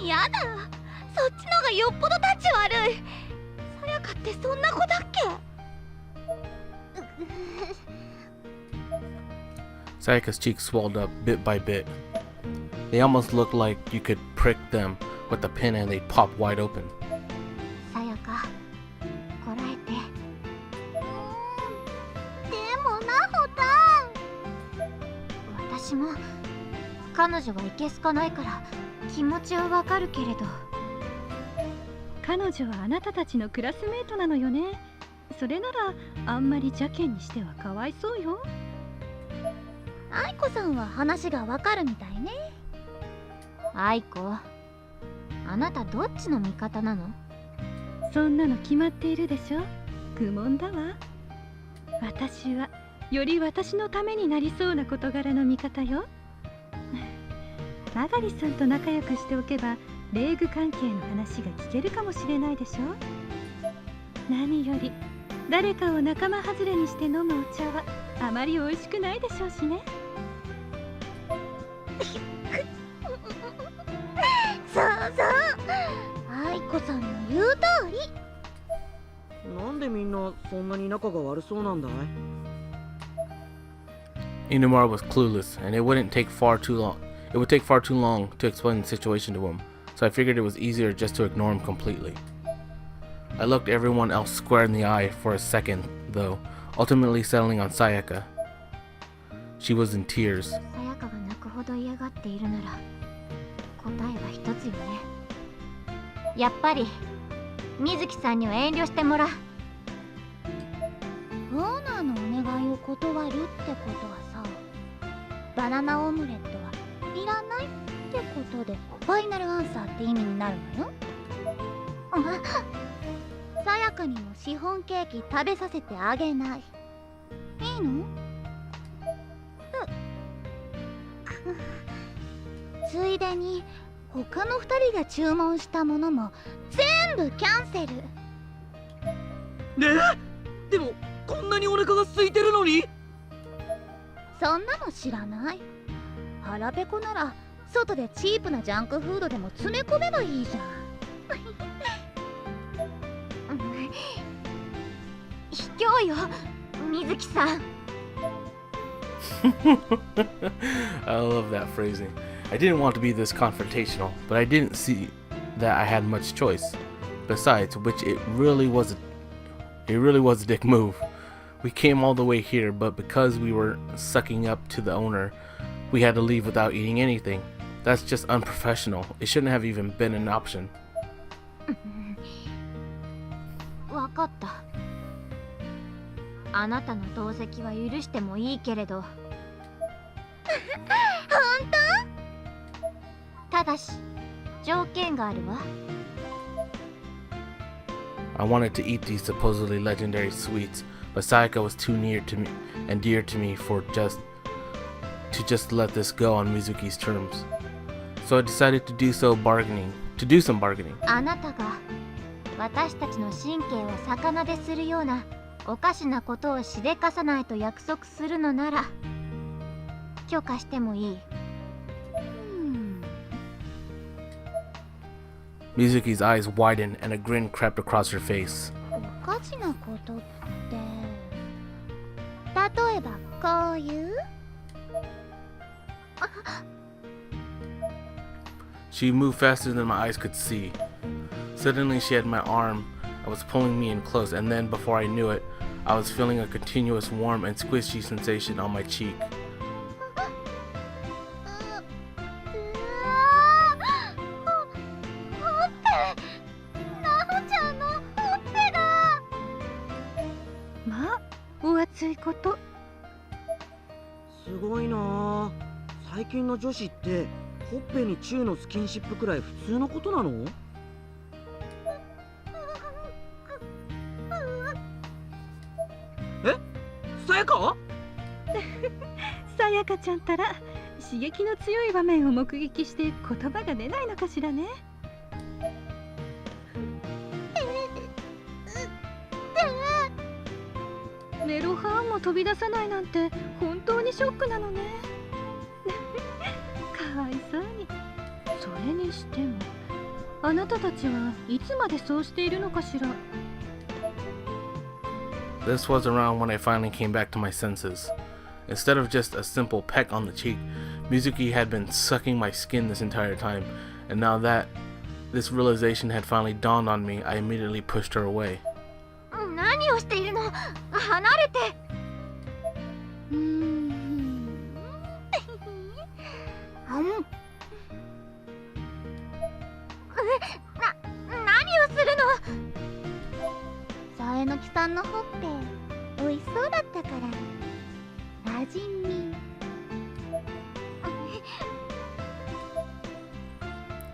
やだ、そっちのがよっぽどタッチ悪い。さやかってそんな子だっけSayaka's cheeks swelled up bit by bit. They almost looked like you could prick them with a pin and they'd pop wide open. さやか、こらえて。でもなほたん、私も彼女はいけすかないから気持ちはわかるけれど。彼女はあなたたちのクラスメートなのよね。それならあんまり邪険にしてはかわいそうよ。愛子さんは話がわかるみたいね。愛子、あなたどっちの味方なの？そんなの決まっているでしょ。愚問だわ。私はより私のためになりそうな事柄の味方よ。マガリさんと仲良くしておけば礼具関係の話が聞けるかもしれないでしょ。何より誰かを仲間外れにして飲むお茶はあまり美味しくないでしょうしね。そうそう、愛子さんの言う通り。なんでみんなそんなに仲が悪そうなんだい？ Inumara was clueless, and it would take far too long to explain the situation to him, so I figured it was easier just to ignore him completely. I looked everyone else square in the eye for a second, though, ultimately settling on Sayaka. She was in tears. さやかが泣くほど嫌がっているなら答えは一つよね。やっぱり水木さんには遠慮してもらう。オーナーのお願いを断るってことはさ、バナナオムレットはいらないってことでファイナルアンサーって意味になるのよ。さやかにもシフォンケーキ食べさせてあげない。いいの？ついでに他の2人が注文したものも全部キャンセル。ねえ、でもこんなにお腹が空いてるのに。そんなの知らない。腹ペコなら外でチープなジャンクフードでも詰め込めばいいじゃん。卑怯よ、水木さん。I love that phrasing. I didn't want to be this confrontational, but I didn't see that I had much choice. Besides which, it really was a dick move. We came all the way here, but because we were sucking up to the owner, we had to leave without eating anything. That's just unprofessional. It shouldn't have even been an option. わかった。あなたの同席は許してもいいけれど。本当？ただし条件があるわ。I wanted to eat these supposedly legendary sweets, but Sayaka was too near to me and dear to me for just let this go on Mizuki's terms. So I decided to do some bargaining. あなたが私たちの神経を逆なでするようなおかしなことをしでかさないと約束するのなら許可してもいい。Mizuki's eyes widened and a grin crept across her face. おかしなことって例えばこういうShe moved faster than my eyes could see. Suddenly she had my arm and was pulling me in close, and then before I knew it, I was feeling a continuous warm and squishy sensation on my cheek. まあお熱いこと。すごいなあ。最近の女子ってほっぺにチューのスキンシップくらい普通のことなの？え？さやか？さやかちゃんたら刺激の強い場面を目撃して言葉が出ないのかしらね。メロハーンも飛び出さないなんて本当にショックなのね。かわいそうに。それにしてもあなたたちはいつまでそうしているのかしら。 This was around when I finally came back to my senses. Instead of just a simple peck on the cheek, Mizuki had been sucking my skin this entire time, and now that this realization had finally dawned on me, I immediately pushed her away. 何をしているの？離れて。何をするの？さえのきさんのほっぺ美味しそうだったからなじみ。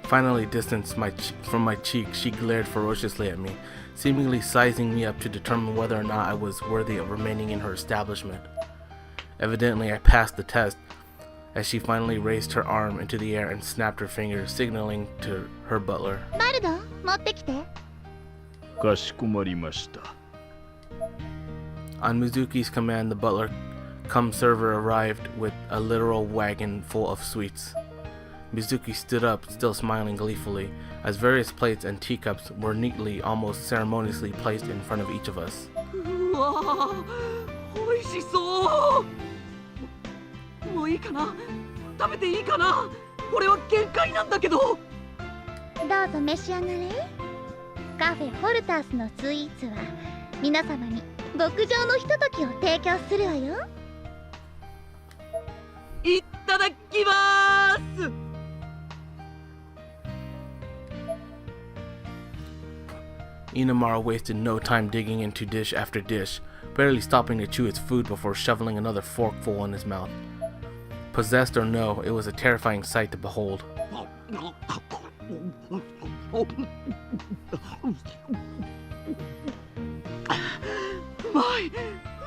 Finally distanced from my cheek, she glared ferociously at me, seemingly sizing me up to determine whether or not I was worthy of remaining in her establishment. Evidently, I passed the test, as she finally raised her arm into the air and snapped her fingers, signaling to her butler. バルド、持ってきて。かしこまりました。On Mizuki's command, the butler cum server arrived with a literal wagon full of sweets. Mizuki stood up, still smiling gleefully, as various plates and teacups were neatly, almost ceremoniously placed in front of each of us. うわあ、美味しそう。もういいかな？食べていいかな？俺は限界なんだけど。どうぞ召し上がれ。カフェホルタースのスイーツは皆様に極上のひとときを提供するわよ。いただきます。Inamara wasted no time digging into dish after dish, barely stopping to chew its food before shoveling another forkful in his mouth. Possessed or no, it was a terrifying sight to behold. う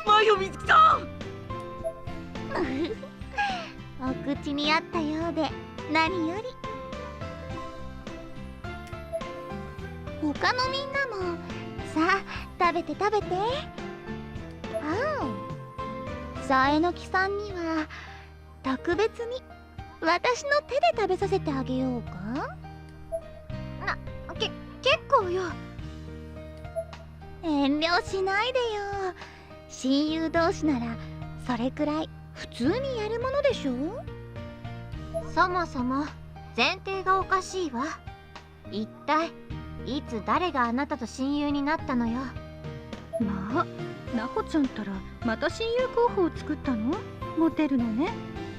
まいよみずきさん。お口に合ったようで何より。他のみんなもさあ食べて食べて。ああ、さえのきさんには特別に私の手で食べさせてあげようか。結構よ。遠慮しないでよ。親友同士ならそれくらい普通にやるものでしょ。そもそも前提がおかしいわ。一体いつ誰があなたと親友になったのよ。まあ、ナホちゃんったらまた親友候補を作ったの？モテるのね。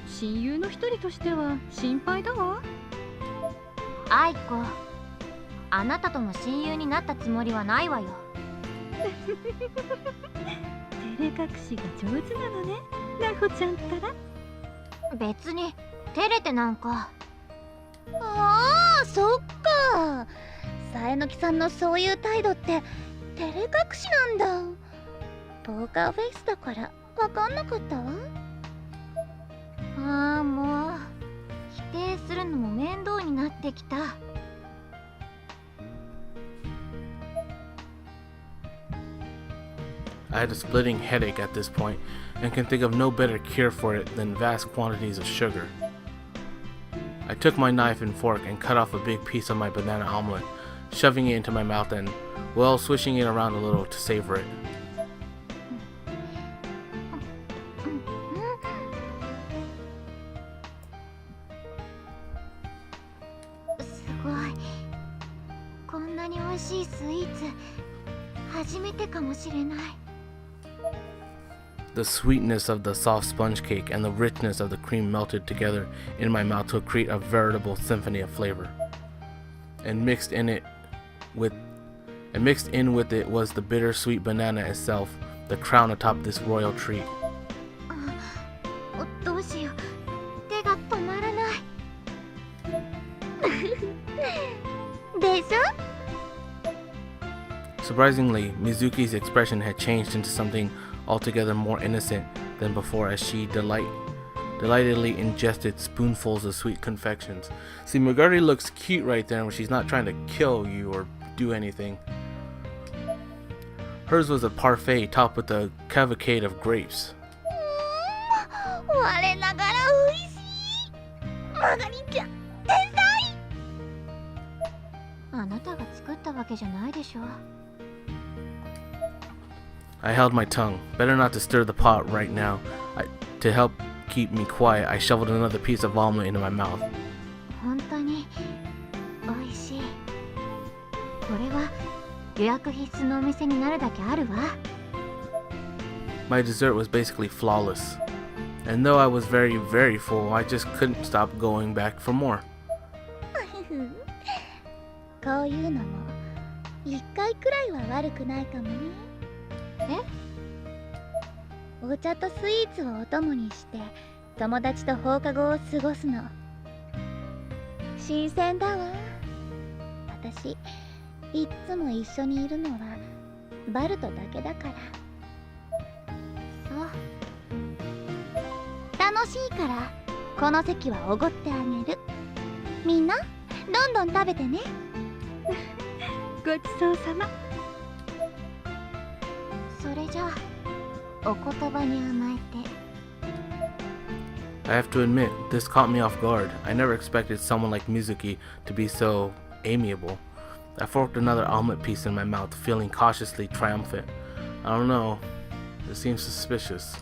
親友の一人としては心配だわ。アイコ、あなたとも親友になったつもりはないわよ。照れ隠しが上手なのね、ナホちゃんったら。別に照れてなんか。ああ、そっか。さえのきさんのそういう態度って照れ隠しなんだ。ポーカーフェイスだから分かんなかったわ。ああ、もう否定するのも面倒になってきた。I had a splitting headache at this point, and can think of no better cure for it than vast quantities of sugar. I took my knife and fork and cut off a big piece of my banana omelet, shoving it into my mouth and, well, swishing it around a little to savor it. The sweetness of the soft sponge cake and the richness of the cream melted together in my mouth to create a veritable symphony of flavor. And mixed in with it was the bittersweet banana itself, the crown atop this royal treat. どうしよう、手が止まらないでしょ? Surprisingly, Mizuki's expression had changed into something altogether more innocent than before as she delightedly ingested spoonfuls of sweet confections. See, Meguri looks cute right there when she's not trying to kill you or do anything. Hers was a parfait topped with a cavalcade of grapes. 我ながら美味しい。マガリンちゃん、天才。あなたが作ったわけじゃないでしょ。I held my tongue. Better not to stir the pot right now. To help keep me quiet, I shoveled another piece of omelet into my mouth. 本当に美味しい。これは予約必須のお店になるだけあるわ。My dessert was basically flawless. And though I was very, very full, I just couldn't stop going back for more. こういうのも一回くらいは悪くないかもね。お茶とスイーツをお供にして友達と放課後を過ごすの新鮮だわ。私いっつも一緒にいるのはバルトだけだから。そう楽しいからこの席はおごってあげる。みんなどんどん食べてね。ごちそうさま。それじゃあお言葉に甘えて。 I have to admit, this caught me off guard. I never expected someone like Mizuki to be so amiable. I forked another omelet piece in my mouth, feeling cautiously triumphant. I don't know, it seems suspicious.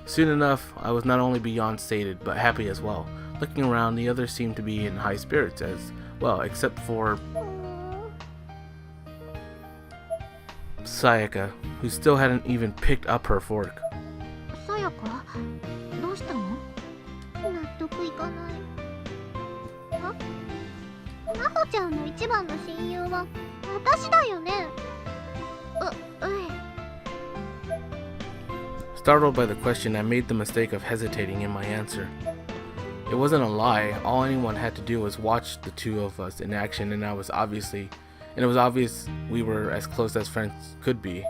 Soon enough, I was not only beyond sated, but happy as well. Looking around, the others seemed to be in high spirits as well, except for Sayaka, who still hadn't even picked up her fork. さやか、どうしたの？納得いかない。なほちゃんの一番の親友は私だよね。Startled by the question, I made the mistake of hesitating in my answer. It wasn't a lie. All anyone had to do was watch the two of us in action, and it was obvious we were as close as friends could be.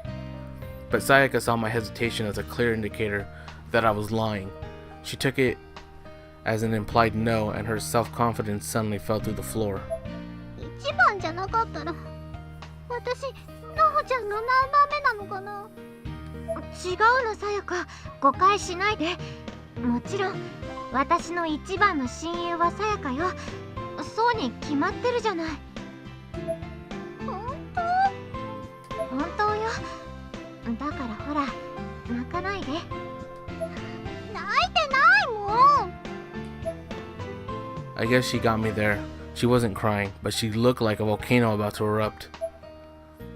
But Sayaka saw my hesitation as a clear indicator that I was lying. She took it as an implied no, and her self-confidence suddenly fell through the floor. 一番じゃなかったら私なほちゃんの何番目なのかな。違うのさやか、誤解しないで。もちろん私の一番の親友はさやかよ。そうに決まってるじゃない。本当よ。だからほら、泣かないで。泣いてないもん。 I guess she got me there. She wasn't crying, but she looked like a volcano about to erupt.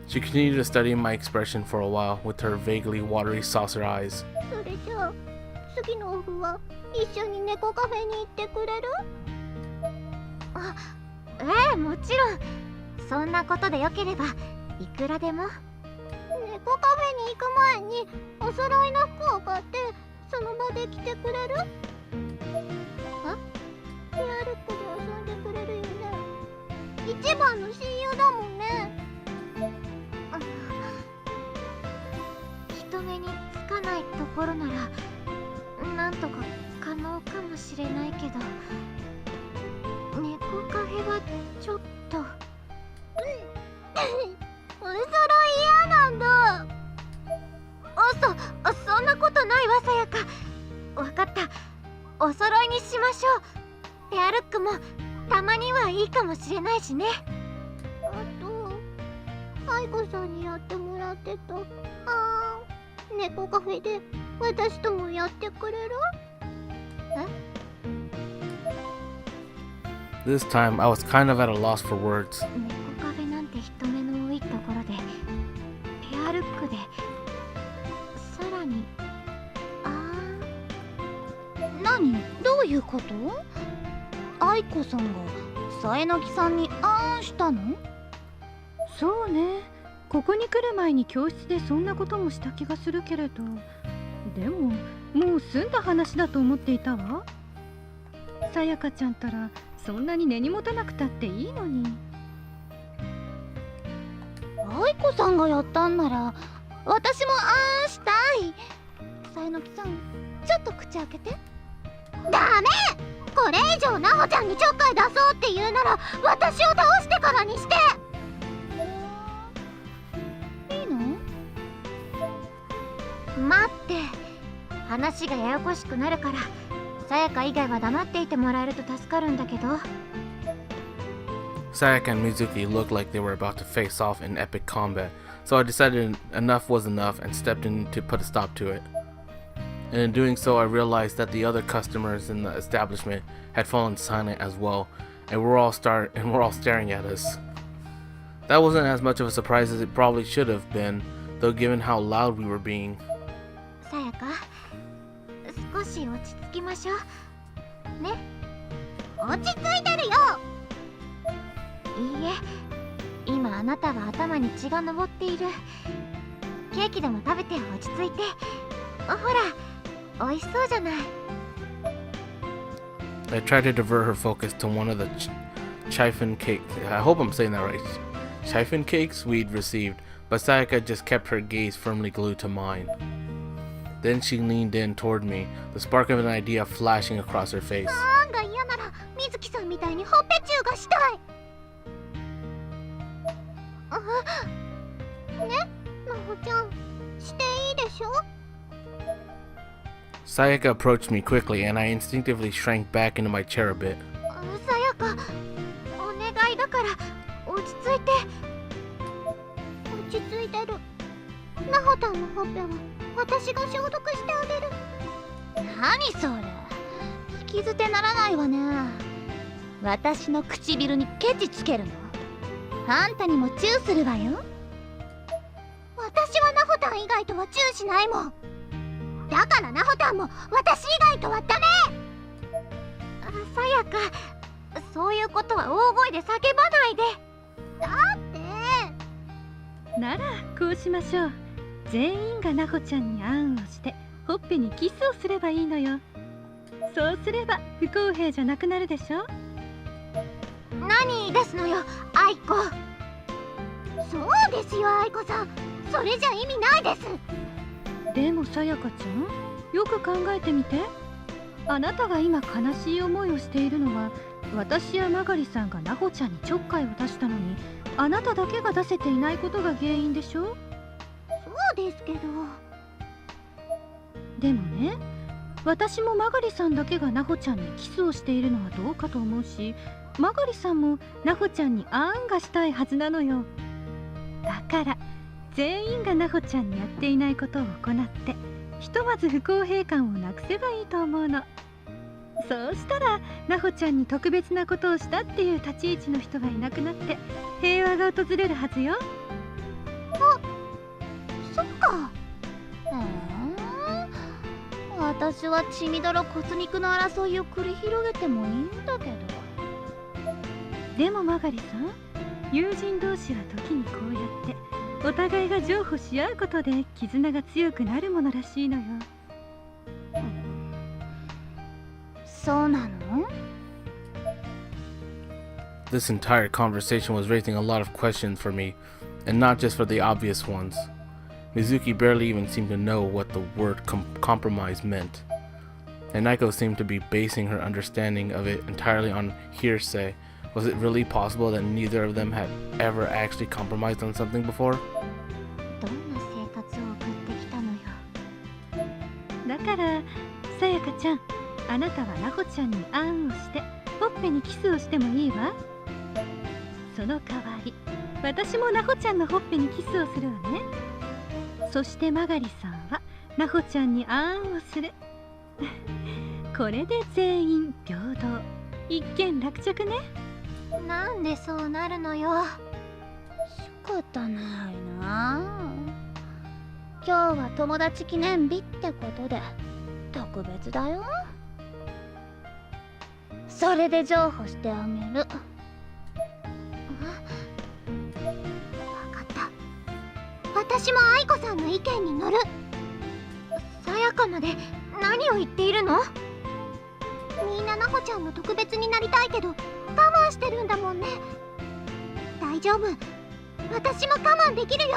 She continued to study my expression for a while with her vaguely watery saucer eyes. それじゃあ次のオフは一緒に猫カフェに行ってくれる？もちろん。そんなことでよければいくらでも。猫カフェに行く前にお揃いの服を買ってその場で着てくれる？ペアルックで遊んでくれるよね。一番の親友だもんね。人目につかないところならなんとか可能かもしれないけど、猫カフェはちょっと。お揃い嫌なんだ。わかった。お揃いにしましょう。ペアルックもたまにはいいかもしれないしね。あとアイコさんにやってもらってた猫カフェで私ともやってくれる？え？ This time, I was kind of at a loss for words. 猫カフェなんて人目の多いところでペアルックでさらに何？どういうこと？アイコさんがさえのきさんにしたの？そうね、ここに来る前に教室でそんなこともした気がするけれど、でももう済んだ話だと思っていたわ。さやかちゃんたらそんなに根に持たなくたっていいのに。アイコさんがやったんなら私もしたい。さえのきさん、ちょっと口開けて。ダメ！これ以上ナホちゃんにちょっかい出そうって言うなら私を倒してからにして。いいの？待って、話がややこしくなるからさやか以外は黙っていてもらえると助かるんだけど。 Sayaka and Mizuki looked like they were about to face off in epic combat, so I decided enough was enough and stepped in to put a stop to it. And in doing so, I realized that the other customers in the establishment had fallen silent as well, and we're all staring at us. That wasn't as much of a surprise as it probably should have been, though given how loud we were being. さやか、少し落ち着きましょうね。落ち着いてるよ。いいえ、今あなたは頭に血が上っている。ケーキでも食べて落ち着いて。ほら、美味しそうじゃない。I tried to divert her focus to one of the chiffon cakes. I hope I'm saying that right. Chiffon cakes we'd received, but Sayaka just kept her gaze firmly glued to mine. Then she leaned in toward me, the spark of an idea flashing across her face. なんが嫌なら水木さんみたいにほっぺチューがしたい。ね、なほちゃん、していいでしょ？ Sayaka approached me quickly, and I instinctively shrank back into my chair a bit. さやか、お願いだから落ち着いて。落ち着いてる。なほたんのほっぺは私が消毒してあげる。何それ、聞き捨てならないわね。私の唇にケチつけるの？あんたにもチューするわよ。私はナホタン以外とはチューしないもん。だからナホタンも私以外とはダメ。さやか、そういうことは大声で叫ばないで。だってならこうしましょう。全員がなほちゃんにあんをしてほっぺにキスをすればいいのよ。そうすれば不公平じゃなくなるでしょ。何ですのよ、アイコ。そうですよ、アイコさん。それじゃ意味ないです。でもさやかちゃん、よく考えてみて。あなたが今悲しい思いをしているのは、私やマガリさんがナホちゃんにちょっかいを出したのに、あなただけが出せていないことが原因でしょ。そうですけど。でもね、私もマガリさんだけがナホちゃんにキスをしているのはどうかと思うし、マガリさんもナホちゃんにあんがしたいはずなのよ。だから全員がナホちゃんにやっていないことを行って、ひとまず不公平感をなくせばいいと思うの。そうしたらナホちゃんに特別なことをしたっていう立ち位置の人がいなくなって平和が訪れるはずよ。そっか。私は血みどろ骨肉の争いを繰り広げてもいいんだけど。でもマガリさん、友人同士は時にこうやってお互いが譲歩し合うことで絆が強くなるものらしいのよ。そうなの？ This entire conversation was raising a lot of questions for me, and not just for the obvious ones. Mizuki barely even seemed to know what the word compromise meant, and Aiko seemed to be basing her understanding of it entirely on hearsay. Was it really possible that neither of them had ever actually compromised on something before? どんな生活を送ってきたのよ。だからさやかちゃん、あなたはなほちゃんにあんをしてほっぺにキスをしてもいいわ。その代わり私もなほちゃんのほっぺにキスをするわね。そしてまがりさんはなほちゃんにあんをする。これで全員平等、一件落着ね。なんでそうなるのよ。仕方ないな。今日は友達記念日ってことで特別だよ。それで譲歩してあげる。わかった。私も愛子さんの意見に乗る。さやかまで何を言っているの？みんななほちゃんの特別になりたいけど我慢してるんだもんね。大丈夫、私も我慢できるよ。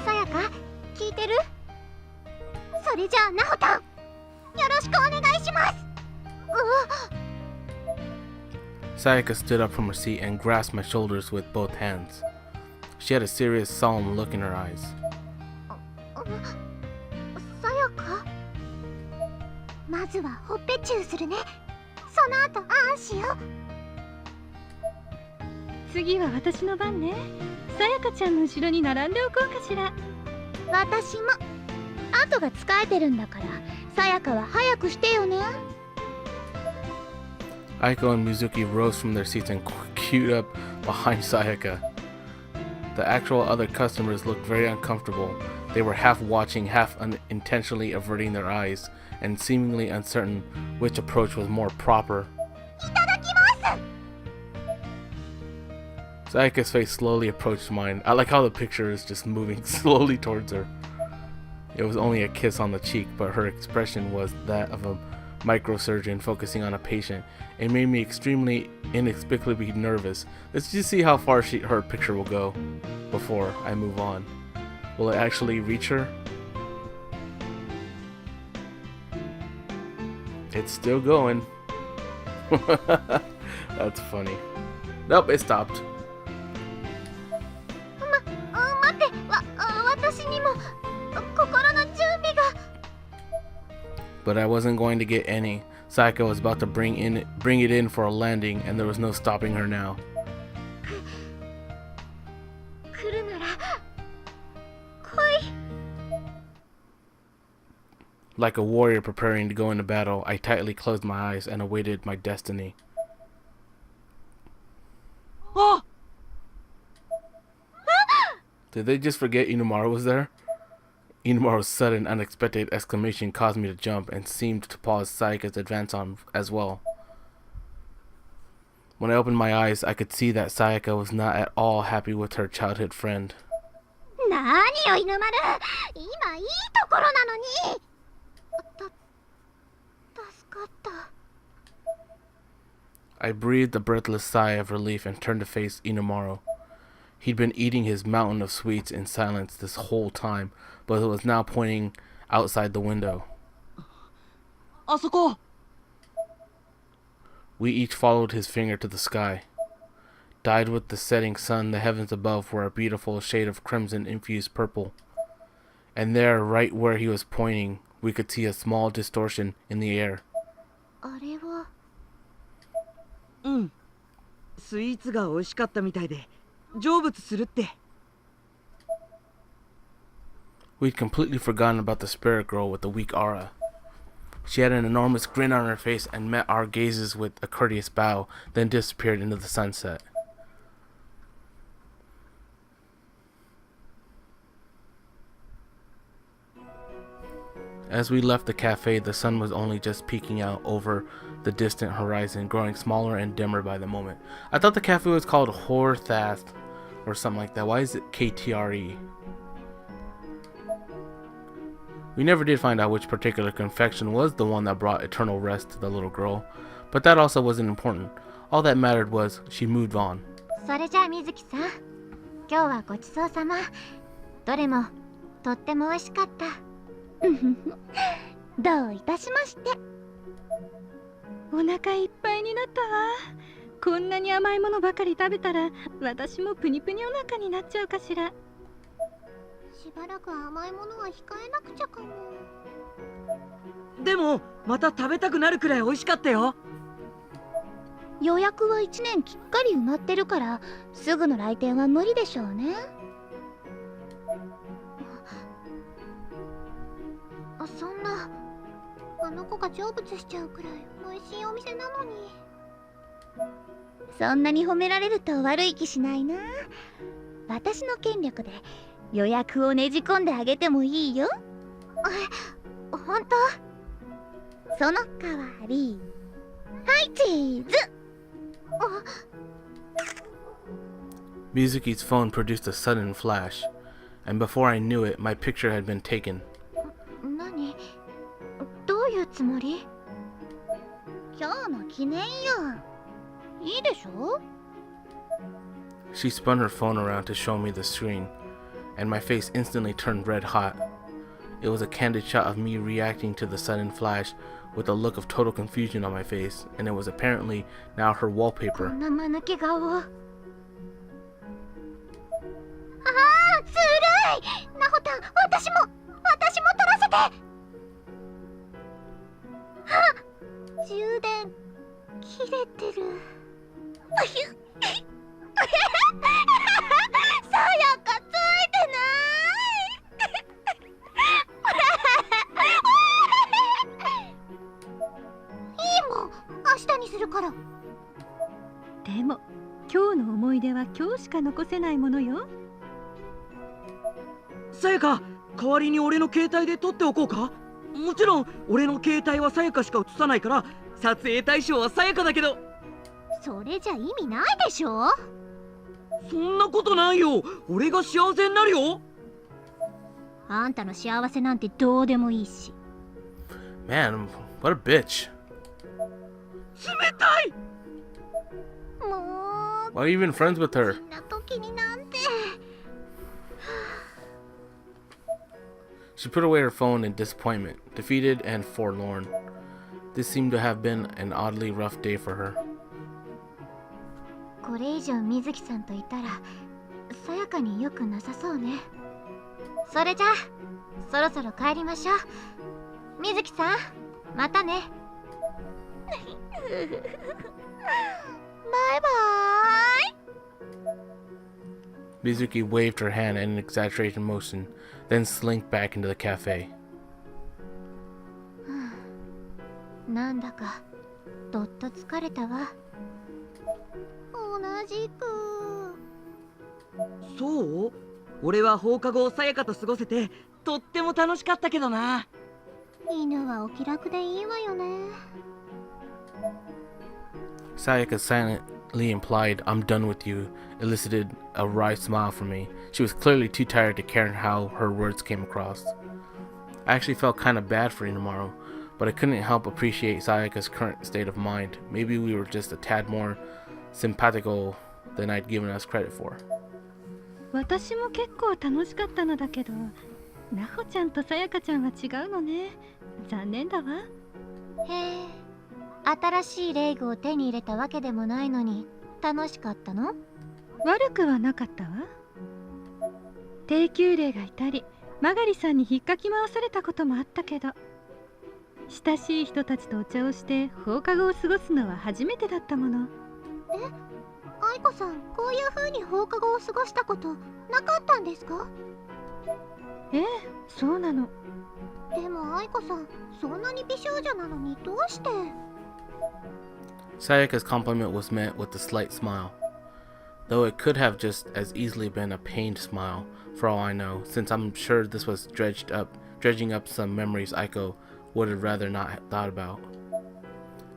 さやか、聞いてる？それじゃあなほたん、よろしくお願いします。Sayaka stood up from her seat and grasped my shoulders with both hands. She had a serious, solemn look in her eyes. さやか、まずはほっぺチューするね。その後あんしよう。次は私の番ね。さやかちゃんの後ろに並んでおこうかしら。私も。後が使えてるんだから、さやかは早くしてよね。Aiko and Mizuki rose from their seats and queued up behind Sayaka. The actual other customers looked very uncomfortable. They were half watching, half unintentionally averting their eyes, and seemingly uncertain which approach was more proper. Sayaka's face slowly approached mine. I like how the picture is just moving slowly towards her. It was only a kiss on the cheek, but her expression was that of a microsurgeon focusing on a patient. It made me extremely inexplicably nervous. Let's just see how far her picture will go before I move on. Will it actually reach her? It's still going. That's funny. Nope, it stopped. 待って、私にも心の準備が。But I wasn't going to get any. Sayaka was about to bring it in for a landing, and there was no stopping her now. 来るなら来い。 Like a warrior preparing to go into battle, I tightly closed my eyes and awaited my destiny. あ、 Did they just forget Inumaru was there? Inumaru's sudden, unexpected exclamation caused me to jump and seemed to pause Sayaka's advance on as well. When I opened my eyes, I could see that Sayaka was not at all happy with her childhood friend. 何よ犬丸、今いいところなのに。助かった。 I breathed a breathless sigh of relief and turned to face Inumaru. He'd been eating his mountain of sweets in silence this whole time, but was now pointing outside the window. あそこ。 We each followed his finger to the sky. Dyed with the setting sun, the heavens above were a beautiful shade of crimson-infused purple. And there, right where he was pointing, we could see a small distortion in the air. あれは。うん。スイーツが美味しかったみたいで成仏するって。 We'd completely forgotten about the spirit girl with the weak aura. She had an enormous grin on her face and met our gazes with a courteous bow, then disappeared into the sunset. As we left the cafe, the sun was only just peeking out over the distant horizon, growing smaller and dimmer by the moment. I thought the cafe was called Horthath or something like that. Why is it KTRE? We never did find out which particular confection was the one that brought eternal rest to the little girl, but that also wasn't important. All that mattered was she moved on. それじゃあみずきさん、今日はごちそうさま。どれもとっても美味しかった。どういたしまして。お腹いっぱいになったわ。こんなに甘いものばかり食べたら私もプニプニお腹になっちゃうかしら。しばらく甘いものは控えなくちゃかも。でもまた食べたくなるくらい美味しかったよ。予約は1年きっかり埋まってるからすぐの来店は無理でしょうね。そんなあの子が成仏しちゃうくらい美味しいお店なのに。そんなに褒められると悪い気しないな。私の権力で予約をねじ込んであげてもいいよ。本当？その代わりはいチーズ。Mizuki's phone produced a sudden flash, and before I knew it, my picture had been taken. 何？どういうつもり？今日の記念よ。いいでしょ？ She spun her phone around to show me the screen, and my face instantly turned red hot. It was a candid shot of me reacting to the sudden flash with a look of total confusion on my face, and it was apparently now her こ wallpaper. んな間抜け顔。ずるい。ナホタン、私も撮らせて。充電切れてる。さやかついてないいいもん、明日にするから。でも今日の思い出は今日しか残せないものよ。さやか、代わりに俺の携帯で撮っておこうか。もちろん俺の携帯はさやかしか映さないから撮影対象はさやかだけど。それじゃ意味ないでしょ。そんなことないよ。俺が幸せになるよ。あんたの幸せなんてどうでもいいし。 Man, what a bitch. 冷たい。もう Why are you even friends with her? こんな時になんて。 She put away her phone in disappointment, defeated and forlorn. This seemed to have been an oddly rough day for her. これ以上水木さんといたらさやかによくなさそうね。それじゃあそろそろ帰りましょう。水木さん、またね。バイバーイ。 Mizuki waved her hand in an exaggerated motion, then slinked back into the cafe. なんだかどっと疲れたわ。同じく。そう？俺は放課後をさやかと過ごせてとっても楽しかったけどな。犬はお気楽でいいわよね。 Sayaka silently implied, "I'm done with you," elicited a wry smile from me. She was clearly too tired to care how her words came across. I actually felt kind of bad for Inamaru, but I couldn't help appreciate Sayaka's current state of mind. Maybe we were just a tad more simpatico than I'd given us credit for. 私も結構楽しかったのだけど、なほちゃんとさやかちゃんは違うのね。残念だわ。へえ、新しいレイグを手に入れたわけでもないのに楽しかったの？悪くはなかったわ。低級霊がいたり、マガリさんに引っかき回されたこともあったけど、親しい人たちとお茶をして放課後を過ごすのは初めてだったもの。愛子さん、こういう風に放課後を過ごしたことなかったんですか？ええ、そうなの。でも愛子さん、そんなに美少女なのにどうして？ Sayaka's compliment was met with a slight smile, though it could have just as easily been a pained smile, for all I know, since I'm sure this was dredging up some memories Aiko would have rather not have thought about.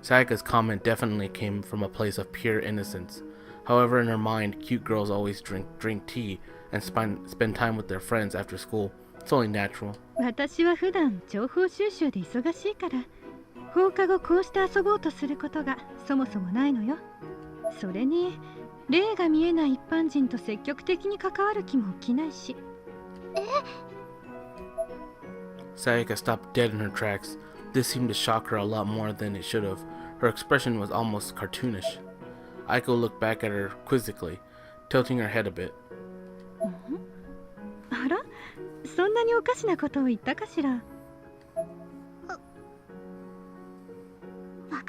Sayaka's comment definitely came from a place of pure innocence. However, in her mind, cute girls always drink tea and spend time with their friends after school. It's only natural. 私は普段情報収集で忙しいから、放課後こうして遊ぼうとすることがそもそもないのよ。それに霊が見えない一般人と積極的に関わる気も起きないし。Sayaka stopped dead in her tracks. This seemed to shock her a lot more than it should have. Her expression was almost cartoonish. Aiko looked back at her quizzically, tilting her head a bit. あら、そんなにおかしなことを言ったかしら。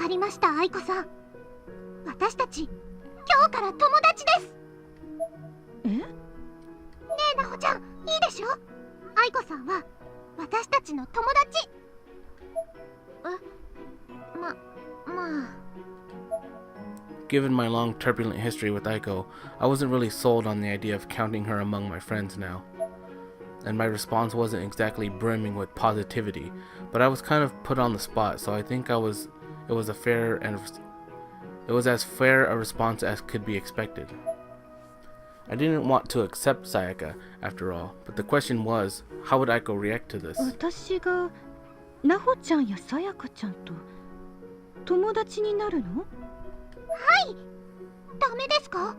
かりました、愛子さん。私たち今日から友達です。え？ねえなほちゃん、いいでしょ。愛子さんは私たちの友達。まあ。 Given my long turbulent history with Aiko, I wasn't really sold on the idea of counting her among my friends now. And my response wasn't exactly brimming with positivity, but I was kind of put on the spot, so I think it was as fair a response as could be expected. I didn't want to accept Sayaka, after all, but the question was, how would Aiko react to this? 私がナホちゃんやさやかちゃんと友達になるの？ダメですか？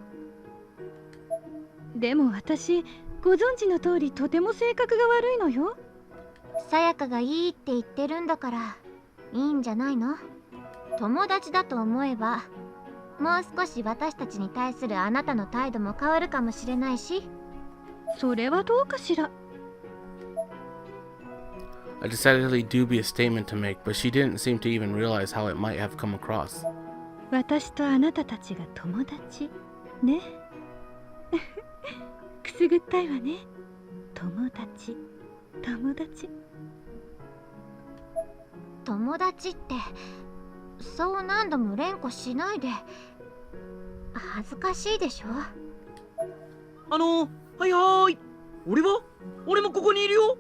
でも私、ご存知の通りとても性格が悪いのよ。さやかがいいって言ってるんだからいいんじゃないの？友達だと思えばもう少し私たちに対するあなたの態度も変わるかもしれないし。それはどうかしら。A decidedly dubious statement to make, but she didn't seem to even realize how it might have come across. 私とあなたたちが友達ね。くすぐったいわね。友達。友達ってそう何度も連呼しないで。恥ずかしいでしょ。はいはい。俺もここにいるよ。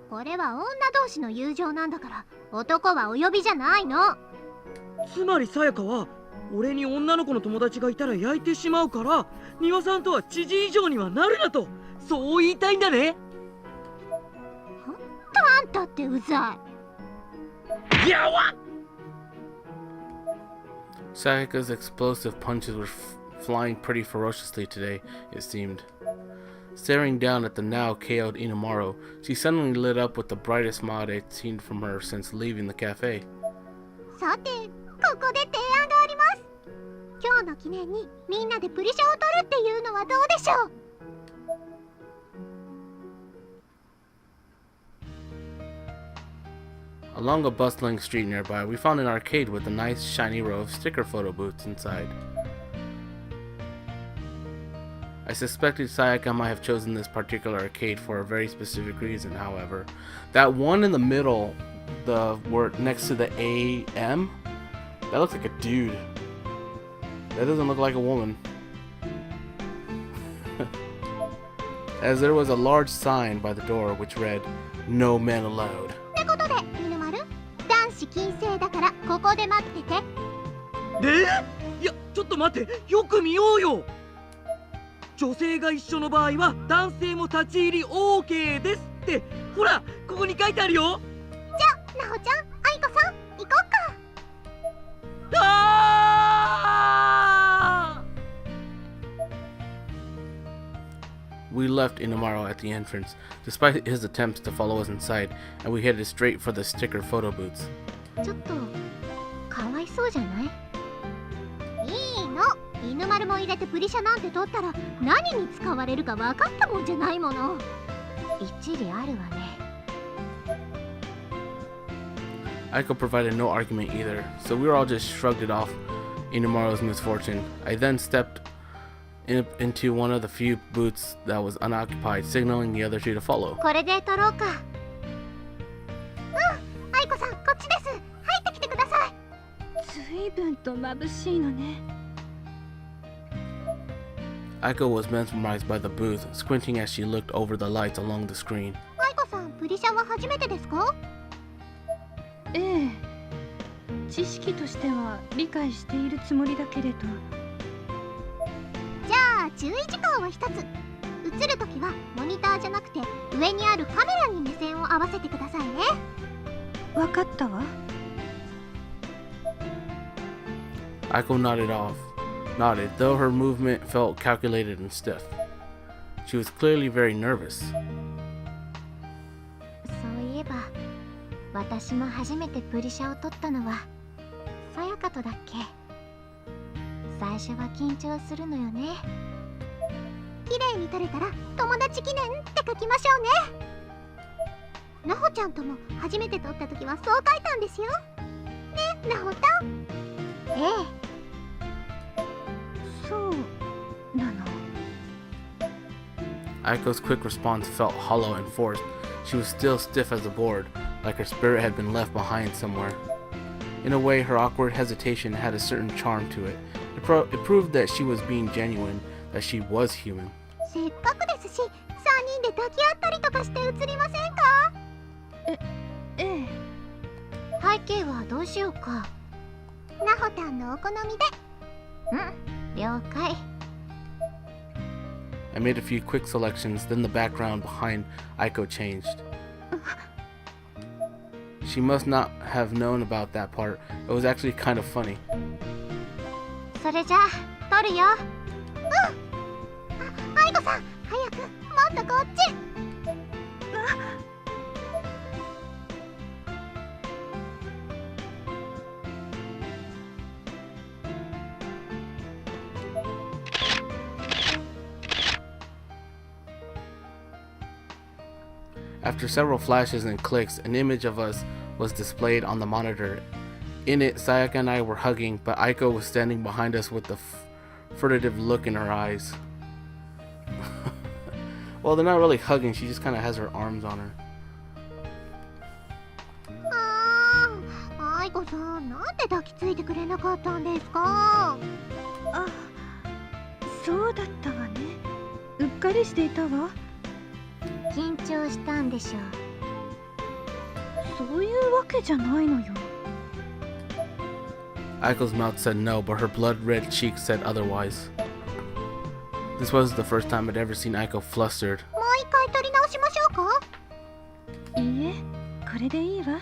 これは女同士の友情なんだから男はお呼びじゃないの。つまりさやかは俺に女の子の友達がいたら焼いてしまうから丹羽さんとは知人以上にはなるなと、そう言いたいんだね。あんたってうざい。やわっ。 Sayaka's explosive punches were flying pretty ferociously today, it seemed. Staring down at the now KO'd Inamaro, she suddenly lit up with the brightest smile I'd seen from her since leaving the cafe. さて、ここで提案があります。今日の記念にみんなでプリシャを取るっていうのはどうでしょう。 Along a bustling street nearby, we found an arcade with a nice shiny row of sticker photo booths inside. I suspected Sayaka might have chosen this particular arcade for a very specific reason, however. That one in the middle, the word next to the AM, that looks like a dude. That doesn't look like a woman. As there was a large sign by the door which read, "No men allowed." ってことで、犬丸、男子禁制だからここで待ってて。いや、ちょっと待って、よく見ようよ。女性が一緒の場合は男性も立ち入り OK ですって、ほら、ここに書いてあるよ。じゃあ、なほちゃん、愛子さん、行こっか。We left Inamaro at the entrance, despite his attempts to follow us inside, and we headed straight for the sticker photo booths. ちょっとかわいそうじゃない？いいの、犬丸も入れてプリシャなんて取ったら何に使われるか分かったもんじゃないもの。一理あるわね。 Aiko provided no argument either, so we were all just shrugged it off Inamaro's misfortune. I then stepped into one of the few booths that was unoccupied, signaling the other two to follow. これで取ろうか。愛子さん、こっちです。入ってきてください。随分と眩しいのね。 Aiko was mesmerized by the booth, squinting as she looked over the lights along the screen. 愛子さん、プリシャは初めてですか？ええ、知識としては理解しているつもりだけれど。じゃあ注意事項を一つ。映るときはモニターじゃなくて上にあるカメラに目線を合わせてくださいね。わかったわ。 Aiko nodded, though her movement felt calculated and stiff. She was clearly very nervous. そういえば私も初めてプリシャを取ったのはさやかとだっけ。最初は緊張するのよね。綺麗に撮れたら友達記念って書きましょうね。なほちゃんとも初めて撮った時はそう書いたんですよ。なほたん。ええ。そうなの。 Aiko's quick response felt hollow and forced. She was still stiff as a board, like her spirit had been left behind somewhere. In a way, her awkward hesitation had a certain charm to it. It proved that she was being genuine, that she was human. せっかくですし、3人で抱き合ったりとかして映りませんか？ええ。背景はどうしようか。なほたんのお好みで。うん、了解。I made a few quick selections, then the background behind Aiko changed. She must not have known about that part. It was actually kind of funny. それじゃあ撮るよ。愛子さん、早く、もっとこっち。After several flashes and clicks, an image of us was displayed on the monitor. In it, Sayaka and I were hugging, but Aiko was standing behind us with a furtive look in her eyes. Well, they're not really hugging, she just kind of has her arms on her. 愛子さん、なんで抱きついてくれなかったんですか？あ、そうだったわね。うっかりしていたわ。緊張したんでしょう。そういうわけじゃないのよ。Aiko's mouth said no, but her blood-red cheeks said otherwise. This was the first time I'd ever seen Aiko flustered. もう一回撮り直しましょうか？いいえ、これでいいわ。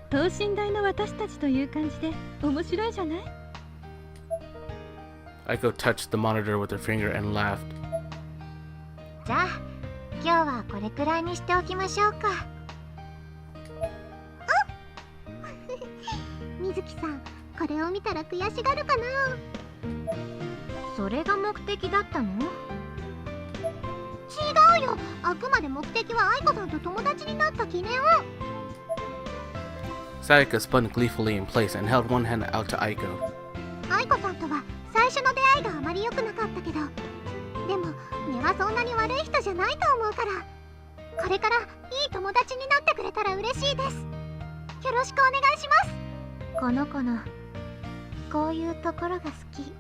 等身大の私たちという感じで面白いじゃない？ Aiko touched the monitor with her finger and laughed. じゃあ、今日はこれくらいにしておきましょうか。みずきさん、これを見たら悔しがるかな？それが目的だったの？違うよ、あくまで目的は愛子さんと友達になった記念を。Sayaka spun gleefully in place and held one hand out to Aiko. 愛子さんとは最初の出会いがあまり良くなかったけど、でも根はそんなに悪い人じゃないと思うから、これからいい友達になってくれたら嬉しいです。よろしくお願いします。この子のこういうところが好き。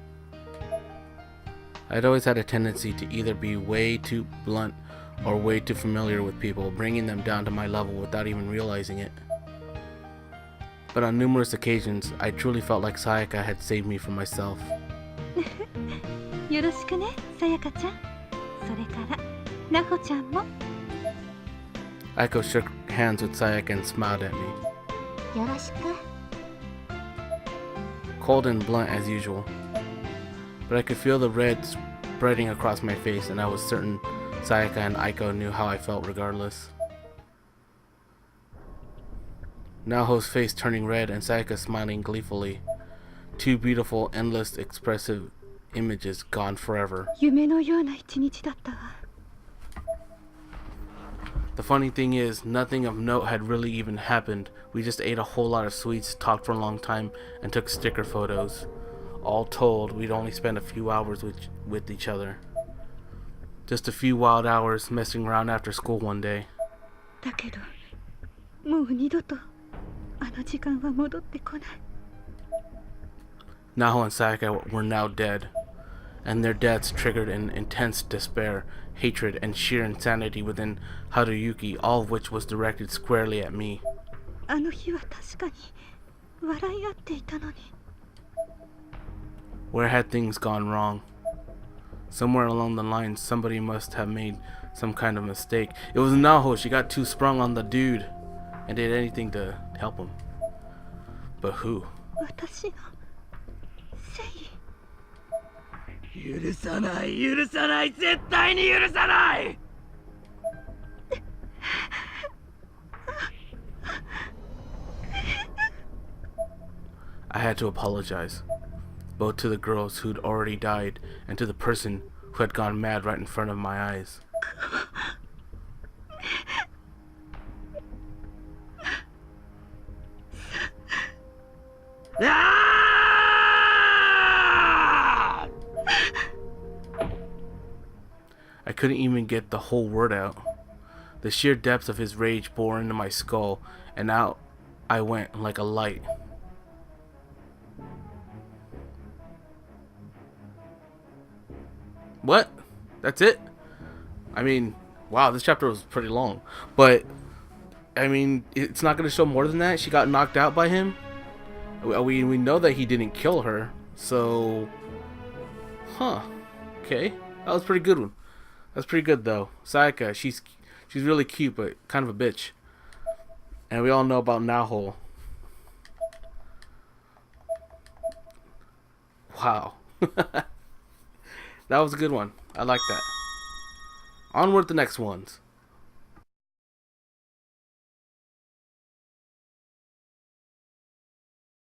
I'd always had a tendency to either be way too blunt or way too familiar with people, bringing them down to my level without even realizing it. But on numerous occasions, I truly felt like Sayaka had saved me from myself. よろしくね、さやかちゃん。それから、なほちゃんも。Aiko shook hands with Sayaka and smiled at me. よろしく。Cold and blunt as usual. But I could feel the red spreading across my face, and I was certain Sayaka and Aiko knew how I felt regardless. Naho's face turning red and Sayaka smiling gleefully. Two beautiful, endless, expressive images gone forever. 夢のような一日だったわ。The funny thing is, nothing of note had really even happened. We just ate a whole lot of sweets, talked for a long time, and took sticker photos. All told, we'd only spent a few hours with each other. Just a few wild hours messing around after school one day. だけど、もう二度とあの時間は戻ってこない。Naho and Sayaka were now dead, and their deaths triggered an intense despair, hatred, and sheer insanity within Haruyuki, all of which was directed squarely at me. あの日は確かに笑い合っていたのに。Where had things gone wrong? Somewhere along the line, somebody must have made some kind of mistake. It was Naho. She got too sprung on the dude and did anything to help him. But who? 私のせい。許さない、許さない、絶対に許さない。I had to apologize, both to the girls who'd already died and to the person who had gone mad right in front of my eyes. I couldn't even get the whole word out. The sheer depths of his rage bore into my skull, and out I went like a light. What? That's it? I mean, wow, this chapter was pretty long. But, I mean, it's not going to show more than that. She got knocked out by him. We know that he didn't kill her. So, huh. Okay. That was a pretty good one. That's pretty good, though. Sayaka, she's really cute, but kind of a bitch. And we all know about Naho. Wow. That was a good one. I like that. Onward to the next ones.